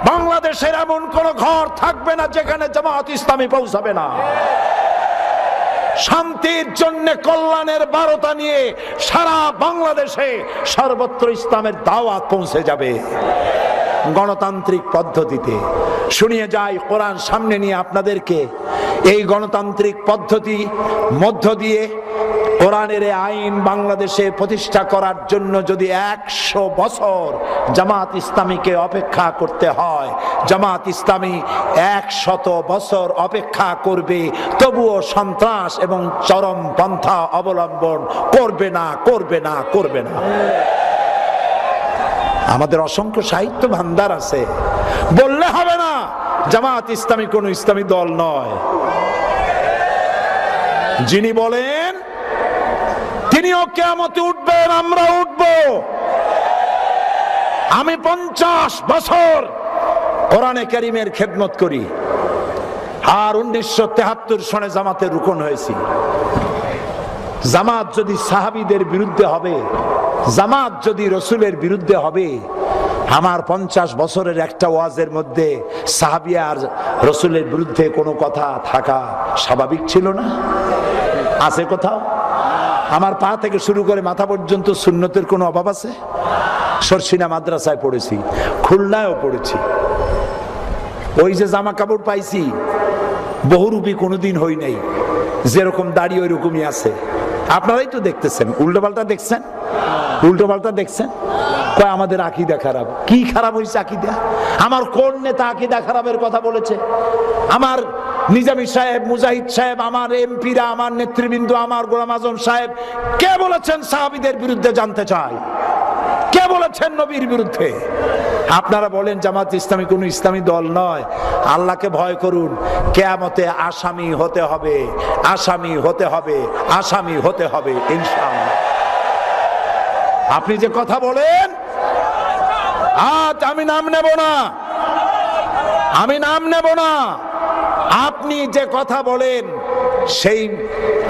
বাংলাদেশের এমন কোন ঘর থাকবে না যেখানে জামাত ইসলামী পৌঁছাবে না। শান্তির জন্য কল্যাণের বার্তা নিয়ে সারা বাংলাদেশে সর্বত্র ইসলামের দাওয়াত পৌঁছে যাবে গণতান্ত্রিক পদ্ধতিতে। শুনিয়ে যাই, কোরআন সামনে নিয়ে আপনাদেরকে, এই গণতান্ত্রিক পদ্ধতি মধ্য দিয়ে কোরআনের আইন বাংলাদেশে প্রতিষ্ঠা করার জন্য যদি 100 বছর জামাত ইসলামীকে অপেক্ষা করতে হয়, জামাত ইসলামী 100 বছর অপেক্ষা করবে, তবুও সন্ত্রাস এবং চরম পন্থা অবলম্বন করবে না, করবে না, করবে না। আমাদের অসংখ্য সাহিত্য ভান্ডার আছে, বললে হবে না জামাত ইসলামী কোন ইসলামী দল নয়। যিনি বলেন তিনিও কিয়ামতে উঠবেন, আমরা উঠব। আমি 50 বছর কোরআনে কারীমের খেদমত করি, আর 1973 সনে জামাতের রুকন হয়েছি। জামাত যদি সাহাবীদের বিরুদ্ধে হবে, জামাত যদি রসুলের বিরুদ্ধে হবে, আমার 50 বছরের একটা ওয়াজের মধ্যে সাহাবী আর রসুলের বিরুদ্ধে কোনো কথা থাকা স্বাভাবিক ছিল না? আছে কোথাও? আমার পা থেকে শুরু করে মাথা পর্যন্ত সুন্নতের কোনো অভাব আছে? সরসিনা মাদ্রাসায় পড়েছি, খুলনায়ও পড়েছি। ওই যে জামা কাপড় পাইছি বহুরূপী কোনোদিন হই নাই, যেরকম দাড়ি ওই রকমই আছে। আপনারাই তো দেখতেছেন, উল্টো পাল্টা দেখছেন, উল্টো পাল্টা দেখছেন। কয় আমাদের আকীদা খারাপ। কি খারাপ হয়েছে আকীদা? আমার কোন নেতা আকীদা খারাপের কথা বলেছে? আমার নিজামী সাহেব, মুজাহিদ সাহেব, আমার এমপিরা, আমার নেতৃবৃন্দ, আমার গোলাম আজম সাহেব কে বলেছেন সাহাবীদের বিরুদ্ধে? জানতে চাই, কে বলেছেন নবীর বিরুদ্ধে? আপনারা বলেন জামাত ইসলামী কোন ইসলামী দল নয়। আল্লাহকে ভয় করুন, কিয়ামতে আসামি হতে হবে, আসামি হতে হবে, আসামি হতে হবে ইনশাআল্লাহ। আপনি যে কথা বলেন, আজ আমি নাম নেব না, আমি নাম নেব না, আপনি যে কথা বলেন সেই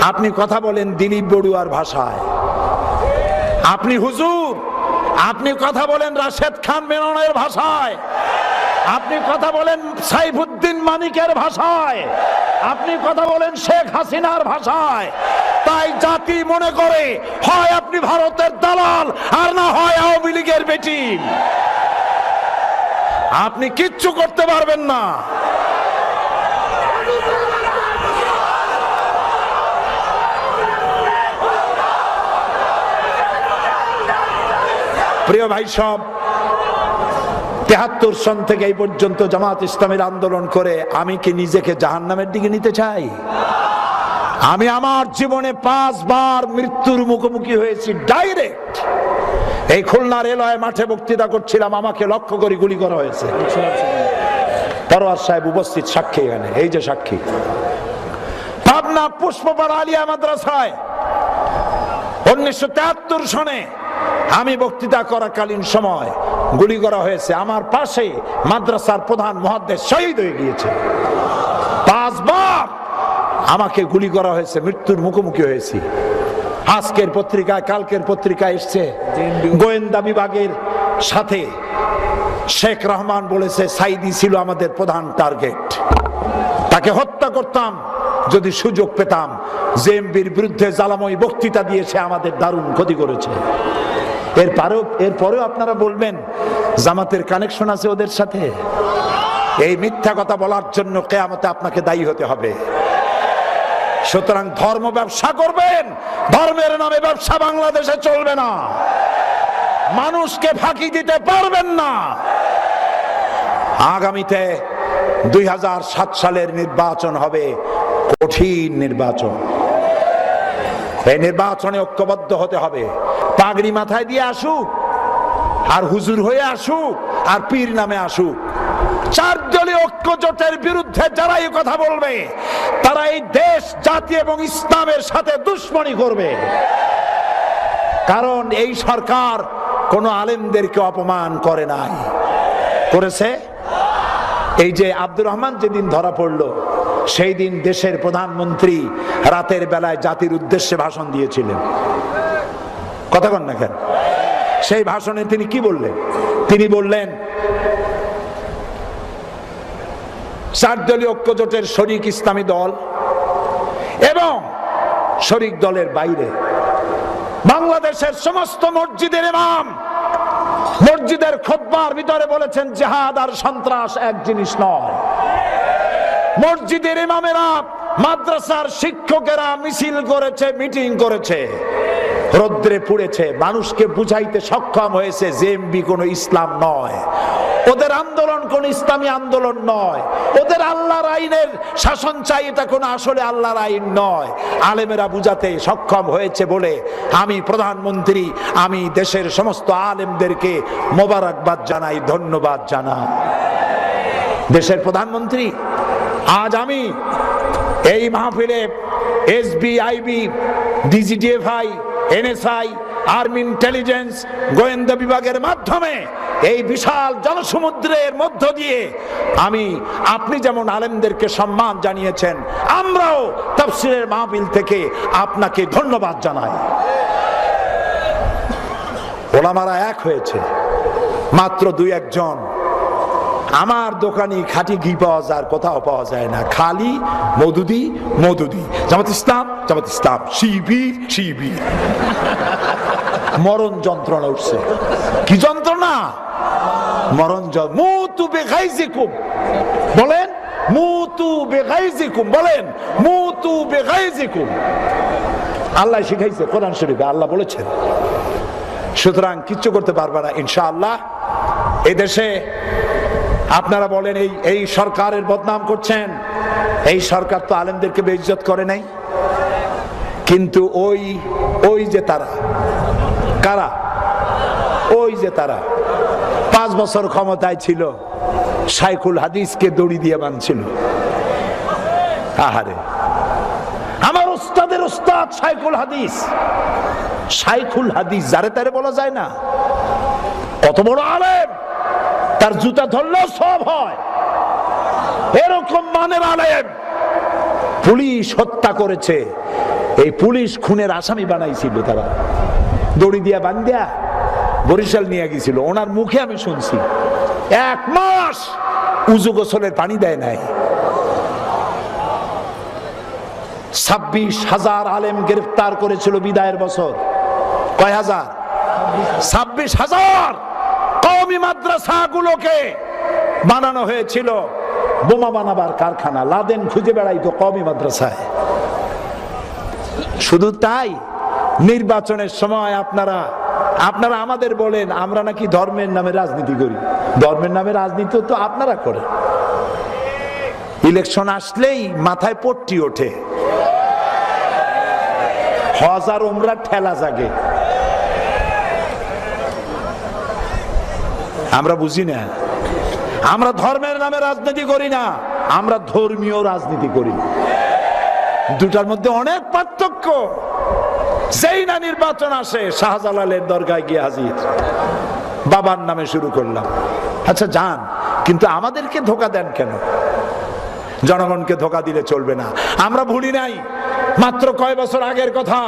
আপনি কথা বলেন দিলীপ বড়ুয়ার ভাষায়, আপনি হুজুর, আপনি কথা বলেন রাশেদ খান মেননের ভাষায়, আপনি কথা বলেন সাইফুদ্দিন মানিকের ভাষায়, আপনি কথা বলেন শেখ হাসিনার ভাষায়। তাই জাতি মনে করে হয় আপনি ভারতের দালাল, আর না হয় আওয়ামী লীগের বেটি। আপনি কিচ্ছু করতে পারবেন না। প্রিয় ভাই সব, 73 সন থেকে এই পর্যন্ত জামাত ইসলামের আন্দোলন করে আমি কি নিজেকে জাহান্নামের দিকে নিতে চাই? আমি আমার জীবনে 5 বার মৃত্যুর মুখোমুখি হয়েছি ডাইরেক্ট। এই খুলনা রেলওয়ে মাঠে বক্তৃতা করছিলাম, আমাকে লক্ষ্য করে গুলি করা হয়েছে। পরোয়ার সাহেব উপস্থিত, সাক্ষী এখানে, এই যে সাক্ষী। পাবনা পুষ্পপাড়া আলিয়া মাদ্রাসায় 1973 সনে আমি বক্তৃতা করাকালীন সময় গুলি করা হয়েছে। আমার পাশে মাদ্রাসার প্রধান মুহাদ্দিস শহীদ হয়ে গিয়েছে। 5 বার আমাকে গুলি করা হয়েছে, মৃত্যুর মুখোমুখি হয়েছি। আজকের পত্রিকায়, কালকের পত্রিকায় এসছে, গোয়েন্দা বিভাগের সাথে শেখ রহমান বলেছে সাইদি ছিল আমাদের প্রধান টার্গেট, তাকে হত্যা করতাম যদি সুযোগ পেতাম। জেএমবির বিরুদ্ধে জালাময়ী বক্তৃতা দিয়েছে, আমাদের দারুণ ক্ষতি করেছে। এরপরেও আপনারা বলবেন জামাতের কানেকশন আছে ওদের সাথে। এই মিথ্যা কথা বলার জন্য কিয়ামতে আপনাকে দায়ী হতে হবে। সুতরাং ধর্ম ব্যবসা করবেন, ধর্মের নামে ব্যবসা বাংলাদেশে চলবে না। মানুষকে ফাঁকি দিতে পারবেন না। আগামীতে 2007 সালের নির্বাচন হবে কঠিন নির্বাচন। এই নির্বাচনে ঐক্যবদ্ধ হতে হবে। পাগড়ি মাথায় দিয়ে আসুক, আর হুজুর হয়ে আসুক, আর পীর নামে আসুক, 4 দলীয় ঐক্য জোটের বিরুদ্ধে যারা এই কথা বলবে তারা এই দেশ, জাতি এবং ইসলামের সাথে দুশ্মনী করবে। কারণ এই সরকার কোন আলেমদেরকে অপমান করে নাই, করেছে? এই যে আব্দুর রহমান যেদিন ধরা পড়লো, সেই দিন দেশের প্রধানমন্ত্রী রাতের বেলায় জাতির উদ্দেশ্যে ভাষণ দিয়েছিলেন। কথা কন না কেন? সেই ভাষণে তিনি কি বললেন? তিনি বললেন 4 দলীয় ঐক্য জোটের শরিক ইসলামী দল এবং শরিক দলের বাইরে বাংলাদেশের সমস্ত মসজিদের ইমাম মসজিদের খুতবার ভিতরে বলেছেন জিহাদ আর সন্ত্রাস এক জিনিস নয়। মসজিদের ইমামেরা, মাদ্রাসার শিক্ষকেরা মিছিল করেছে, মিটিং করেছে, রৌদ্রে পুড়েছে, মানুষকে বুঝাইতে সক্ষম হয়েছে জেএমবি কোনো ইসলাম নয়, ওদের আন্দোলন কোন ইসলামী আন্দোলন নয়, ওদের আল্লাহর আইনের শাসন চাই, এটা কোন আসলে আল্লাহর আইন নয়। আলেমেরা বুঝাতে সক্ষম হয়েছে বলে আমি প্রধানমন্ত্রী, আমি দেশের সমস্ত আলেমদেরকে মোবারকবাদ জানাই, ধন্যবাদ জানাই। দেশের প্রধানমন্ত্রী, আজ আমি এই মাহফিলে SB, IB, DGFI, NSI, army intelligence, গোয়েন্দা বিভাগের মাধ্যমে এই বিশাল জনসমুদ্রের মধ্য দিয়ে আমি, আপনি যেমন আলেমদেরকে সম্মান জানিয়েছেন, আমরাও তাফসীরের মাহফিল থেকে আপনাকে ধন্যবাদ জানাই। ওলামারা এক হয়েছে, মাত্র 2-1 জন। আমার দোকানে খাঁটি ঘি পাওয়া যায়, কোথাও পাওয়া যায় না, খালি মধুদি মধুদি, জামাত ইসলাম জামাত ইসলাম, শিবির শিবির। মরণ যন্ত্রণা উঠছে। কি যন্ত্রণা? মরণ যন্ত্রণা। মুতু বিগাইজিকুম বলেন, মুতু বিগাইজিকুম বলেন, মুতু বিগাইজিকুম। আল্লাহ শিখাইছে কোরআন শরীফে, আল্লাহ বলেছেন। সুতরাং কিচ্ছু করতে পারবে না ইনশাআল্লাহ। এই দেশে আপনারা বলেন এই সরকারের বদনাম করছেন, এই সরকার তো আলেমদেরকে বেইজ্জত করে নাই। কিন্তু ওই যে তারা, কারা? ওই যে তারা 5 বছর ক্ষমতায় ছিল, শাইখুল হাদিসকে দড়ি দিয়ে বাঁধছিল। আহারে, আমার উস্তাদের উস্তাদ শাইখুল হাদিস, শাইখুল হাদিস যারে তারে বলা যায় না, কত বড় আলেম, তার জুতা ধরলেও সব হয়, এরকম মানের আলেম পুলিশ হত্যা করেছে। এই পুলিশ খুনের আসামি বানাইছিল তারা, দড়ি দিয়া বান্ধিয়া বরিশাল নিয়ে গেছিল। ওনার মুখে আমি শুনছি 1 মাস উজু গোসলের পানি দেয় নাই। 26,000 আলেম গ্রেফতার করেছিল বিদায়ের বছর। কয় হাজার? 26,000। কওমি মাদ্রাসাগুলোকে বানানো হয়েছিল বোমা বানাবার কারখানা। লাদেন খুঁজে বেড়াইতো কওমি মাদ্রাসায়। শুধু তাই, নির্বাচনের সময় আপনারা আমাদের বলেন আমরা নাকি ধর্মের নামে রাজনীতি করি। ধর্মের নামে রাজনীতি তো আপনারা করেন। ইলেকশন আসলেই মাথায় পট্টি ওঠে, হজ আর উমরার ঠেলা জাগে। আমরা বুঝি না, আমরা ধর্মের নামে রাজনীতি করি না, আমরা ধর্মীয় রাজনীতি করি। দুটার মধ্যে অনেক পার্থক্য। যেই না নির্বাচন আসে, শাহজালালের দরগায় গিয়ে হাজির, বাবার নামে শুরু করলাম। আচ্ছা যান, কিন্তু আমাদেরকে ধোকা দেন কেন? জনগণকে ধোকা দিলে চলবে না। আমরা ভুলি নাই, মাত্র কয় বছর আগের কথা,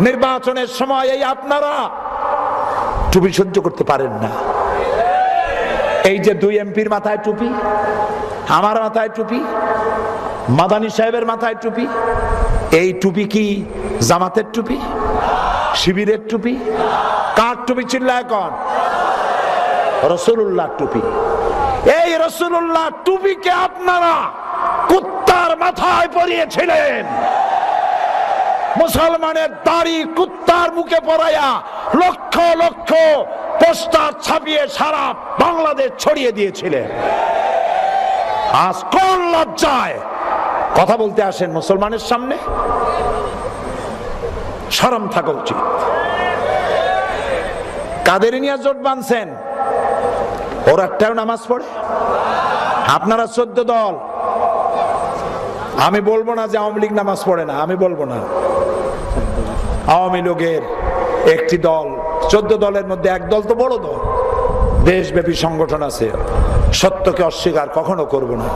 নির্বাচনের সময় এই আপনারা টুপি সহ্য করতে পারেন না। এই যে 2 এমপির মাথায় টুপি, আমার মাথায় টুপি, মাদানী সাহেবের মাথায় টুপি, এই টুপি কি জামাতের টুপি, শিবিরের টুপি? কার টুপি চিল্লায় কোন? রাসূলুল্লাহর টুপি। এই রাসূলুল্লাহ টুপিকে আপনারা কুত্তার মাথায় পরিয়েছিলেন। মুসলমানের দাড়ি কুত্তার মুখে পরাইয়া লক্ষ লক্ষ পোস্টার ছাপিয়ে সারা বাংলাদেশ ছড়িয়ে দিয়েছিলেন। আজ কোন লজ্জায় কথা বলতে আসেন মুসলমানের সামনে? শরম থাকা উচিত। কাদের নিয়ে জোট বাঁধছেন? ওর একটাও নামাজ পড়ে? আপনারা 14 দল, আমি বলবো না যে আওয়ামী লীগ নামাজ পড়ে না, আমি বলবো না। আওয়ামী লীগের একটি দল, 14 দলের মধ্যে এক দল তো বড় দল, দেশব্যাপী সংগঠন আছে, সত্যকে অস্বীকার কখনো করব না।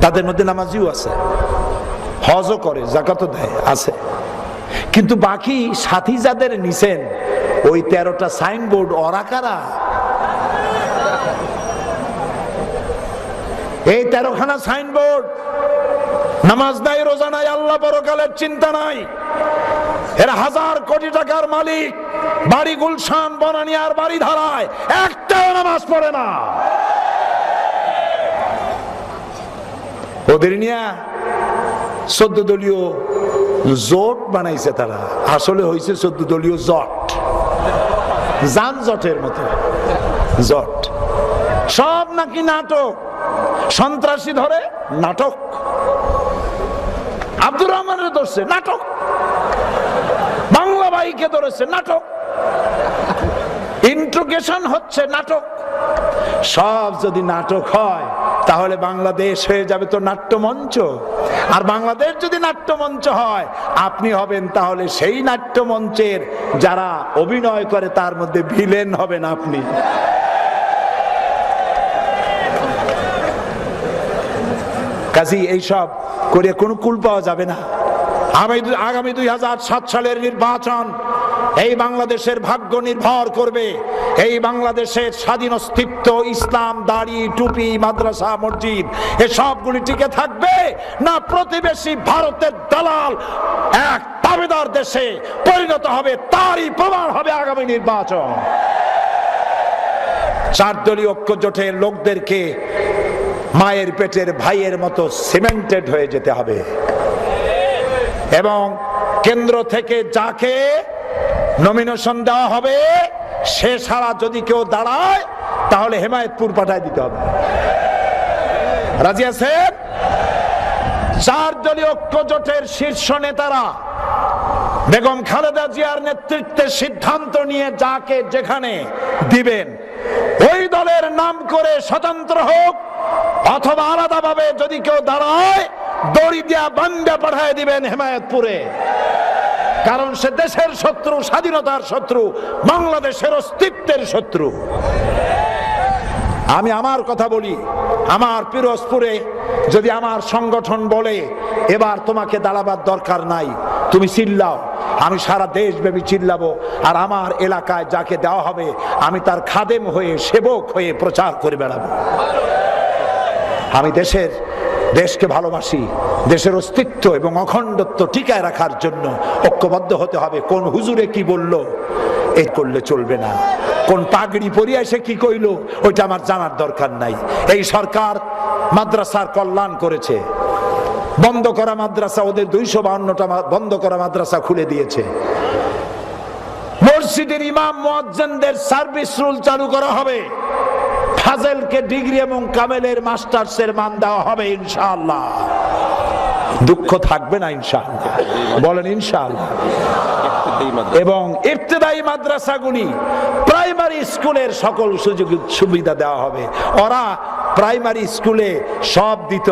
তাদের মধ্যে নামাজিও আছে, হজও করে, যাকাতও দেয়, আছে। কিন্তু বাকি সাথী যাদের নিছেন, ওই 13টা সাইনবোর্ড, ওরা কারা? এই 13খানা সাইনবোর্ড, নামাজ নাই, রোজা নাই, আল্লাহ পরকালের চিন্তা নাই। এরা 1000 কোটি টাকার মালিক, বাড়ি গুলশান, বনানিয়ার বাড়ি ধারায়, একটাও নামাজ পড়ে না। ওদের নিয়ে 14 দলীয় জোট বানাইছে তারা, আসলে হয়েছে 14 দলীয় জট, যানজটের মতো জট। সব নাকি নাটক, সন্ত্রাসী ধরে নাটক, আব্দুর রহমানের ধরছে নাটক, বাংলা ভাইকে ধরেছে নাটক, ইন্ট্রোগেশন হচ্ছে নাটক। সব যদি নাটক হয় তাহলে বাংলাদেশ হয়ে যাবে তো নাট্যমঞ্চ। আর বাংলাদেশ যদি নাট্যমঞ্চ হয়, আপনি হবেন তাহলে সেই নাট্যমঞ্চের যারা অভিনয় করে তার মধ্যে ভিলেন হবেন আপনি। কাজী এইসব করে কোনো কুল পাওয়া যাবে না। আগামী 2007 সালের নির্বাচন এই বাংলাদেশের ভাগ্য নির্ভর করবে। এই বাংলাদেশের স্বাধীন অস্তিত্ব, ইসলাম, দাড়ি, টুপি, মাদ্রাসা, মসজিদ, এসবগুলি টিকে থাকবে না প্রতিবেশী ভারতের দালাল এক দাবিদার দেশে পরিণত হবে, তারই প্রমাণ হবে আগামী নির্বাচন। 4 দলীয় ঐক্য জোটের লোকদেরকে মায়ের পেটের ভাইয়ের মতো সিমেন্টেড হয়ে যেতে হবে এবং কেন্দ্র থেকে যাকে নমিনেশন দেওয়া হবে সে ছাড়া যদি কেউ দাঁড়ায় তাহলে হেমায়েতপুর পাঠায় দিতে হবে। রাজি আছেন? 4 দলীয় ঐক্য জোটের শীর্ষ নেতারা বেগম খালেদা জিয়ার নেতৃত্বে সিদ্ধান্ত নিয়ে যাকে যেখানে দিবেন, ওই দলের নাম করে স্বতন্ত্র হোক অথবা আলাদাভাবে যদি কেউ দাঁড়ায়, দড়ি দিয়া বান্ধা পাঠায় দিবেন হেমায়েতপুরে। কারণ সে দেশের শত্রু, স্বাধীনতার শত্রু, বাংলাদেশের অস্তিত্বের শত্রু। আমি আমার কথা বলি, আমার পিরোজপুরে যদি আমার সংগঠন বলে এবার তোমাকে দাঁড়াবার দরকার নাই, তুমি চিল্লাও, আমি সারা দেশব্যাপী চিল্লাবো। আর আমার এলাকায় যাকে দেওয়া হবে আমি তার খাদেম হয়ে, সেবক হয়ে প্রচার করে বেড়াবো। আমি দেশকে ভালোবাসি, দেশের অস্তিত্ব এবং অখণ্ডত্ব টিকায় রাখার জন্য ঐক্যবদ্ধ হতে হবে। কোন হুজুরে কি বললো এই করলে চলবে না, কোন পাগড়ি পরিয়া সে কি কইলো ওইটা আমার জানার দরকার নাই। এই সরকার মাদ্রাসার কল্যাণ করেছে, বন্ধ করা মাদ্রাসা, ওদের 252টা বন্ধ করা মাদ্রাসা খুলে দিয়েছে। মসজিদের ইমাম মুয়াজ্জিনদের সার্ভিস রুল চালু করা হবে, ফাজেলকে ডিগ্রি এবং কামেলের মাস্টার্সের মান দেওয়া হবে ইনশাআল্লাহ। দুঃখ থাকবে না ইনশাআল্লাহ, বলেন ইনশাআল্লাহ। এবং ইবতেদায়ী মাদ্রাসাগুলি, প্রাইমারি স্কুলের সকল সুযোগ সুবিধা দেওয়া হবে। ওরা প্রাইমারি স্কুলে সব দিত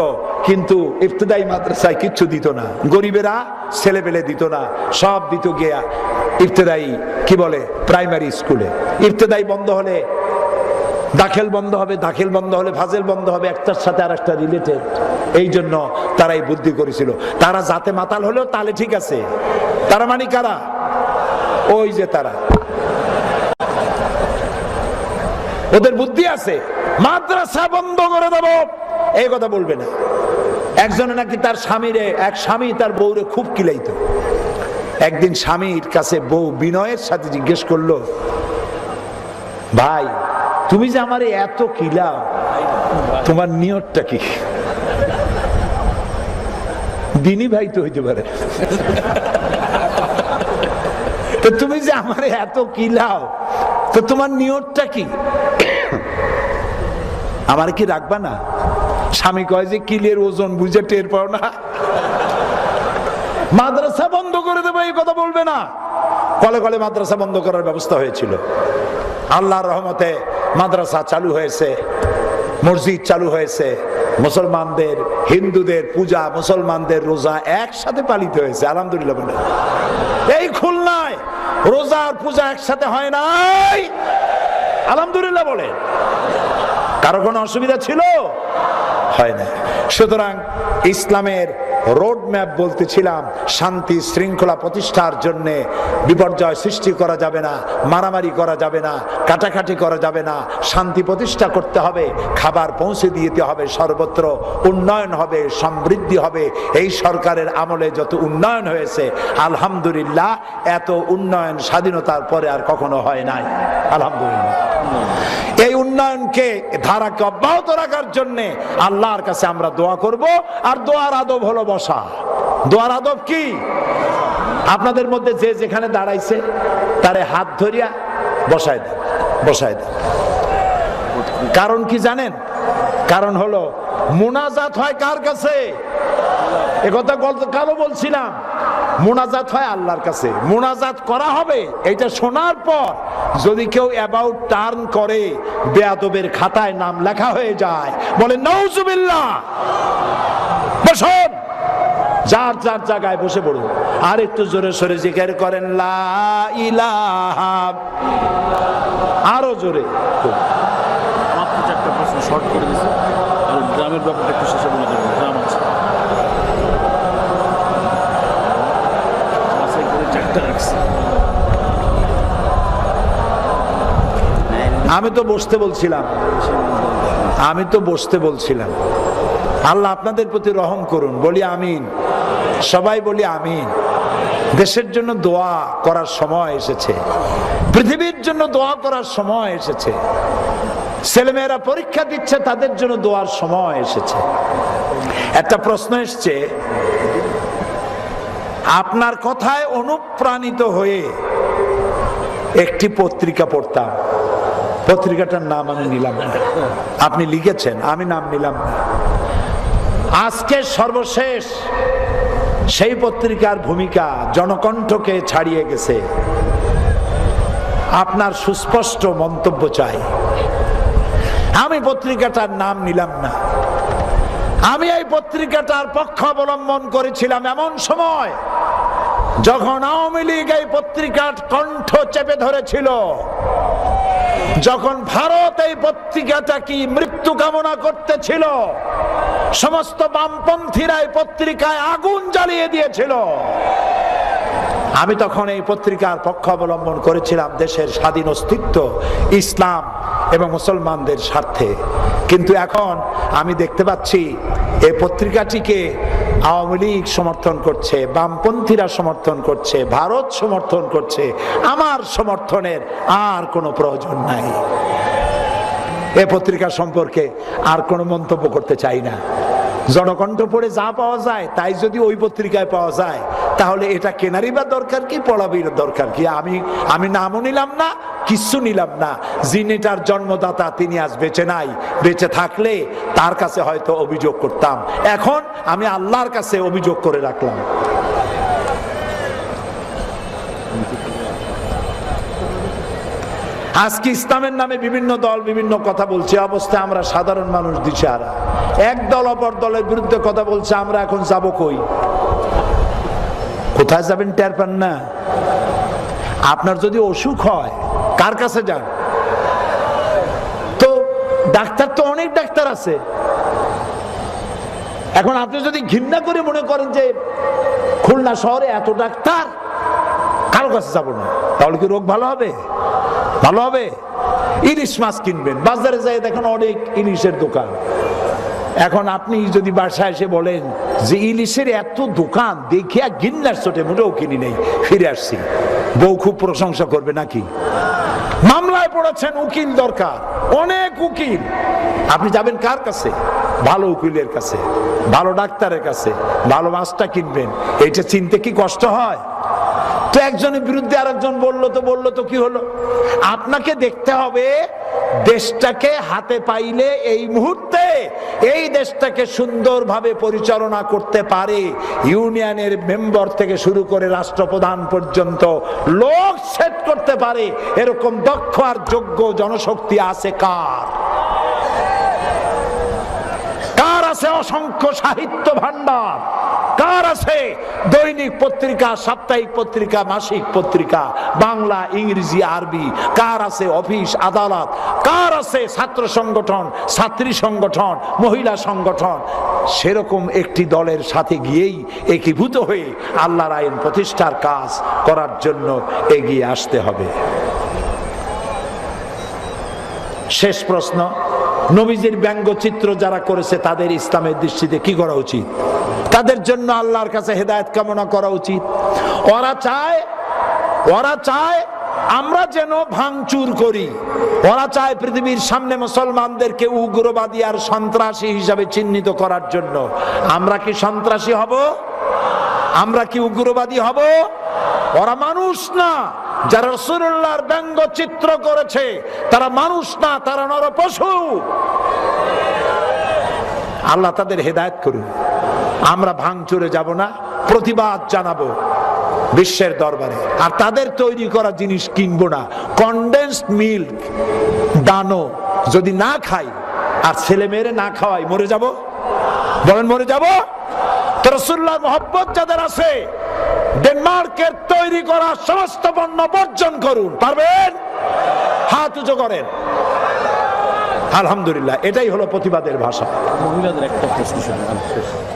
কিন্তু ইবতেদায়ী মাদ্রাসায় কিচ্ছু দিত না, গরিবেরা ছেলেপেলে দিত না, সব দিত গিয়া ইবতেদায়ী কি বলে প্রাইমারি স্কুলে। ইবতেদায়ী বন্ধ হলে দাখিল বন্ধ হবে, দাখিল বন্ধ হলে ফাজেল বন্ধ হবে, একটার সাথে আর একটা রিলেটেড। এই জন্য তারা এই বুদ্ধি করেছিল। তারা যাতে মাতাল হলেও তাহলে ঠিক আছে। তারা মানে কারা? ওই যে তারা, ওদের বুদ্ধি আছে, মাদ্রাসা বন্ধ করে দেব এই কথা বলবে না। একজনে নাকি তার স্বামীরে, এক স্বামী তার বউরে খুব কিলাইতো। একদিন স্বামীর কাছে বউ বিনয়ের সাথে জিজ্ঞেস করলো, ভাই তুমি যে আমারে এত কিলাও, তোমার নিয়তটা কি? দিনী ভাই তো হইতে পারে, তো তুমি যে আমারে এত কিলাও তো তোমার নিয়তটা কি? আমার কি রাখবা না? স্বামী কয় যে কিলের ওজন বুঝে টের পাও না, মাদ্রাসা বন্ধ করে দেবে এই কথা বলবে না। কলে কলে মাদ্রাসা বন্ধ করার ব্যবস্থা হয়েছিল। আল্লাহর রহমতে মাদ্রাসা চালু হয়েছে, মসজিদ চালু হয়েছে, মুসলমানদের হিন্দুদের পূজা মুসলমানদের রোজা একসাথে পালিত হয়েছে, আলহামদুলিল্লাহ বলে। এই খুলনায় রোজা আর পূজা একসাথে হয় নাই, আলহামদুলিল্লাহ বলে। কারো কোনো অসুবিধা ছিল? হয় না। সুতরাং ইসলামের রোড ম্যাপ বলতেছিলাম, শান্তি শৃঙ্খলা প্রতিষ্ঠার জন্য বিপর্যয় সৃষ্টি করা যাবে না, মারামারি করা যাবে না, কাটাকাটি করা যাবে না, শান্তি প্রতিষ্ঠা করতে হবে, খাবার পৌঁছে দিতে হবে, সর্বত্র উন্নয়ন হবে, সমৃদ্ধি হবে। এই সরকারের আমলে যত উন্নয়ন হয়েছে আলহামদুলিল্লাহ, এত উন্নয়ন স্বাধীনতার পরে আর কখনো হয় নাই, আলহামদুলিল্লাহ। এই উন্নয়নকে ধারাকে অব্যাহত রাখার জন্য আল্লাহর কাছে আমরা দোয়া করব। আর দোয়ার আদব হলো বসা। দোয়ার আদব কি? আপনাদের মধ্যে যে যেখানে দাঁড়াইছে তারে হাত ধরিয়া বসায় দেন, বসায় দেন। কারণ কি জানেন? কারণ হলো মুনাজাত হয় কার কাছে? একথা কারো বলছিলাম, মুনাজাত হয় আল্লাহর কাছে। মুনাজাত করা হবে, এটা শোনার পর যদি কেউ অ্যাবাউট টার্ন করে, বেয়াদবের খাতায় নাম লেখা হয়ে যায়। বলে নাউজুবিল্লাহ। বসুন, যার যার জায়গায় বসে পড়ুন। আর একটু জোরে সরে জিকির করেন লা ইলাহা, আরো জোরে। মাত্র চারটা প্রশ্ন শর্ট করে দিয়েছে, আর গ্রামের ব্যাপারটা একটু শেষে বলে দেবেন। গ্রাম আছে, চারটা রাখছে। আমি তো বসতে বলছিলাম, আল্লাহ আপনাদের প্রতি রহম করুন। বলি আমিন, সবাই বলি আমিন। দেশের জন্য দোয়া করার সময় এসেছে, পৃথিবীর জন্য দোয়া করার সময় এসেছে, ছেলেমেয়েরা পরীক্ষা দিচ্ছে তাদের জন্য দোয়ার সময় এসেছে। একটা প্রশ্ন এসছে, আপনার কথায় অনুপ্রাণিত হয়ে একটি পত্রিকা পড়তাম, পত্রিকাটার নাম আমি নিলাম না, আপনি লিখেছেন, আমি নাম নিলাম না। আজকে সর্বশেষ সেই পত্রিকার ভূমিকা জনকণ্ঠকে ছাড়িয়ে গেছে। আপনার সুস্পষ্ট মন্তব্য চাই। আমি পত্রিকাটার নাম নিলাম না। আমি এই পত্রিকাটার পক্ষ অবলম্বন করেছিলাম এমন সময় যখন আওয়ামী লীগ এই পত্রিকার কণ্ঠ চেপে ধরেছিল, যখন ভারত এই পত্রিকাটা কি মৃত্যু কামনা করতেছিল, সমস্ত বামপন্থীরা এই পত্রিকায় আগুন জ্বালিয়ে দিয়েছিল। আমি তখন এই পত্রিকার পক্ষ অবলম্বন করেছিলাম দেশের স্বাধীন অস্তিত্ব, ইসলাম এবং মুসলমানদের স্বার্থে। কিন্তু এখন আমি দেখতে পাচ্ছি এই পত্রিকাটিকে আওয়ামী লীগ সমর্থন করছে, বামপন্থীরা সমর্থন করছে, ভারত সমর্থন করছে। আমার সমর্থনের আর কোনো প্রয়োজন নাই। এই পত্রিকা সম্পর্কে আর কোনো মন্তব্য করতে চাই না। জনকণ্ঠ পড়ে যা পাওয়া যায় তাই যদি ওই পত্রিকায় পাওয়া যায়, তাহলে এটা কেনারই বা দরকার কি, পড়াবির দরকার কি? আমি নামও নিলাম না, কিচ্ছু নিলাম না। যিনিটার জন্মদাতা তিনি আজ বেঁচে নাই, বেঁচে থাকলে তার কাছে হয়তো অভিযোগ করতাম। এখন আমি আল্লাহর কাছে অভিযোগ করে রাখলাম। আজকে ইসলামের নামে বিভিন্ন দল বিভিন্ন কথা বলছে, অবস্থায় আমরা সাধারণ মানুষ দিশাহারা। এক দল অপর দলের বিরুদ্ধে কথা বলছে, আমরা এখন যাব কই? কোথায় যাবেন টের পান না। আপনার যদি অসুখ হয় কার কাছে যান? তো ডাক্তার তো অনেক ডাক্তার আছে। এখন আপনি যদি ঘৃণা করে মনে করেন যে খুলনা শহরে এত ডাক্তার, কারো কাছে যাব না, তাহলে কি রোগ ভালো হবে? ভালো হবে? ইলিশ মাছ কিনবেন, বাজারে যাই দেখেন অনেক ইলিশের দোকান। এখন আপনি যদি বাসায় এসে বলেন যে ইলিশের এত দোকান, দেখিয়া ঘৃণার চোটে মোটেও কিনি নেই, ফিরে আসছি, বউ খুব প্রশংসা করবে নাকি? মামলায় পড়েছেন, উকিল দরকার, অনেক উকিল। আপনি যাবেন কার কাছে? ভালো উকিলের কাছে, ভালো ডাক্তারের কাছে, ভালো মাছটা কিনবেন। এইটা চিনতে কি কষ্ট হয়? তো একজনের বিরুদ্ধে আরেকজন বললো তো কি হলো? আপনাকে দেখতে হবে দেশটাকে হাতে পাইলে এই মুহূর্তে এই দেশটাকে সুন্দরভাবে পরিচালনা করতে পারে ইউনিয়নের মেম্বার থেকে শুরু করে রাষ্ট্রপ্রধান পর্যন্ত লোক সেট করতে পারে এরকম দক্ষ আর যোগ্য জনশক্তি আছে কার? কার আছে অসংখ্য সাহিত্য ভান্ডার? কার আছে দৈনিক পত্রিকা, সাপ্তাহিক পত্রিকা, মাসিক পত্রিকা, বাংলা, ইংরেজি, আরবি? কার আছে অফিস আদালত? কার আছে ছাত্র সংগঠন, ছাত্রী সংগঠন, মহিলা সংগঠন? সেরকম একটি দলের সাথে গিয়েই একীভূত হয়ে আল্লাহর আইন প্রতিষ্ঠার কাজ করার জন্য এগিয়ে আসতে হবে। শেষ প্রশ্ন, নবীজির ব্যঙ্গচিত্র যারা করেছে তাদের ইসলামের দৃষ্টিতে কি করা উচিত? তাদের জন্য আল্লাহর কাছে হেদায়েত কামনা করা উচিত। ওরা চায় আমরা যেন ভাঙচুর করি। ওরা চায় পৃথিবীর সামনে মুসলমানদেরকে উগ্রবাদী আর সন্ত্রাসী হিসাবে চিহ্নিত করার জন্য। আমরা কি সন্ত্রাসী হব? আমরা কি উগ্রবাদী হব? ওরা মানুষ না। যারা রাসূলুল্লাহর ব্যঙ্গচিত্র করেছে তারা মানুষ না, তারা নরপশু। আল্লাহ তাদের হেদায়েত করুন। আমরা ভাঙচুরে যাব না, প্রতিবাদ জানাবো বিশ্বের দরবারে। আর তাদের তৈরি করা জিনিস কিনবো না। কনডেন্সড মিল্ক দানো যদি না খাই আর ছেলে মেয়েরে না খাওয়াই মরে যাব? বলেন মরে যাব? তো রাসূলুল্লাহর মহব্বত যাদের আছে ডেনমার্কের তৈরি করা সমস্ত পণ্য বর্জন করুন। পারবেন? হাত উঁচু করেন। আলহামদুলিল্লাহ, এটাই হলো প্রতিবাদের ভাষা। মহিলাদের একটা প্রশ্ন শুনুন।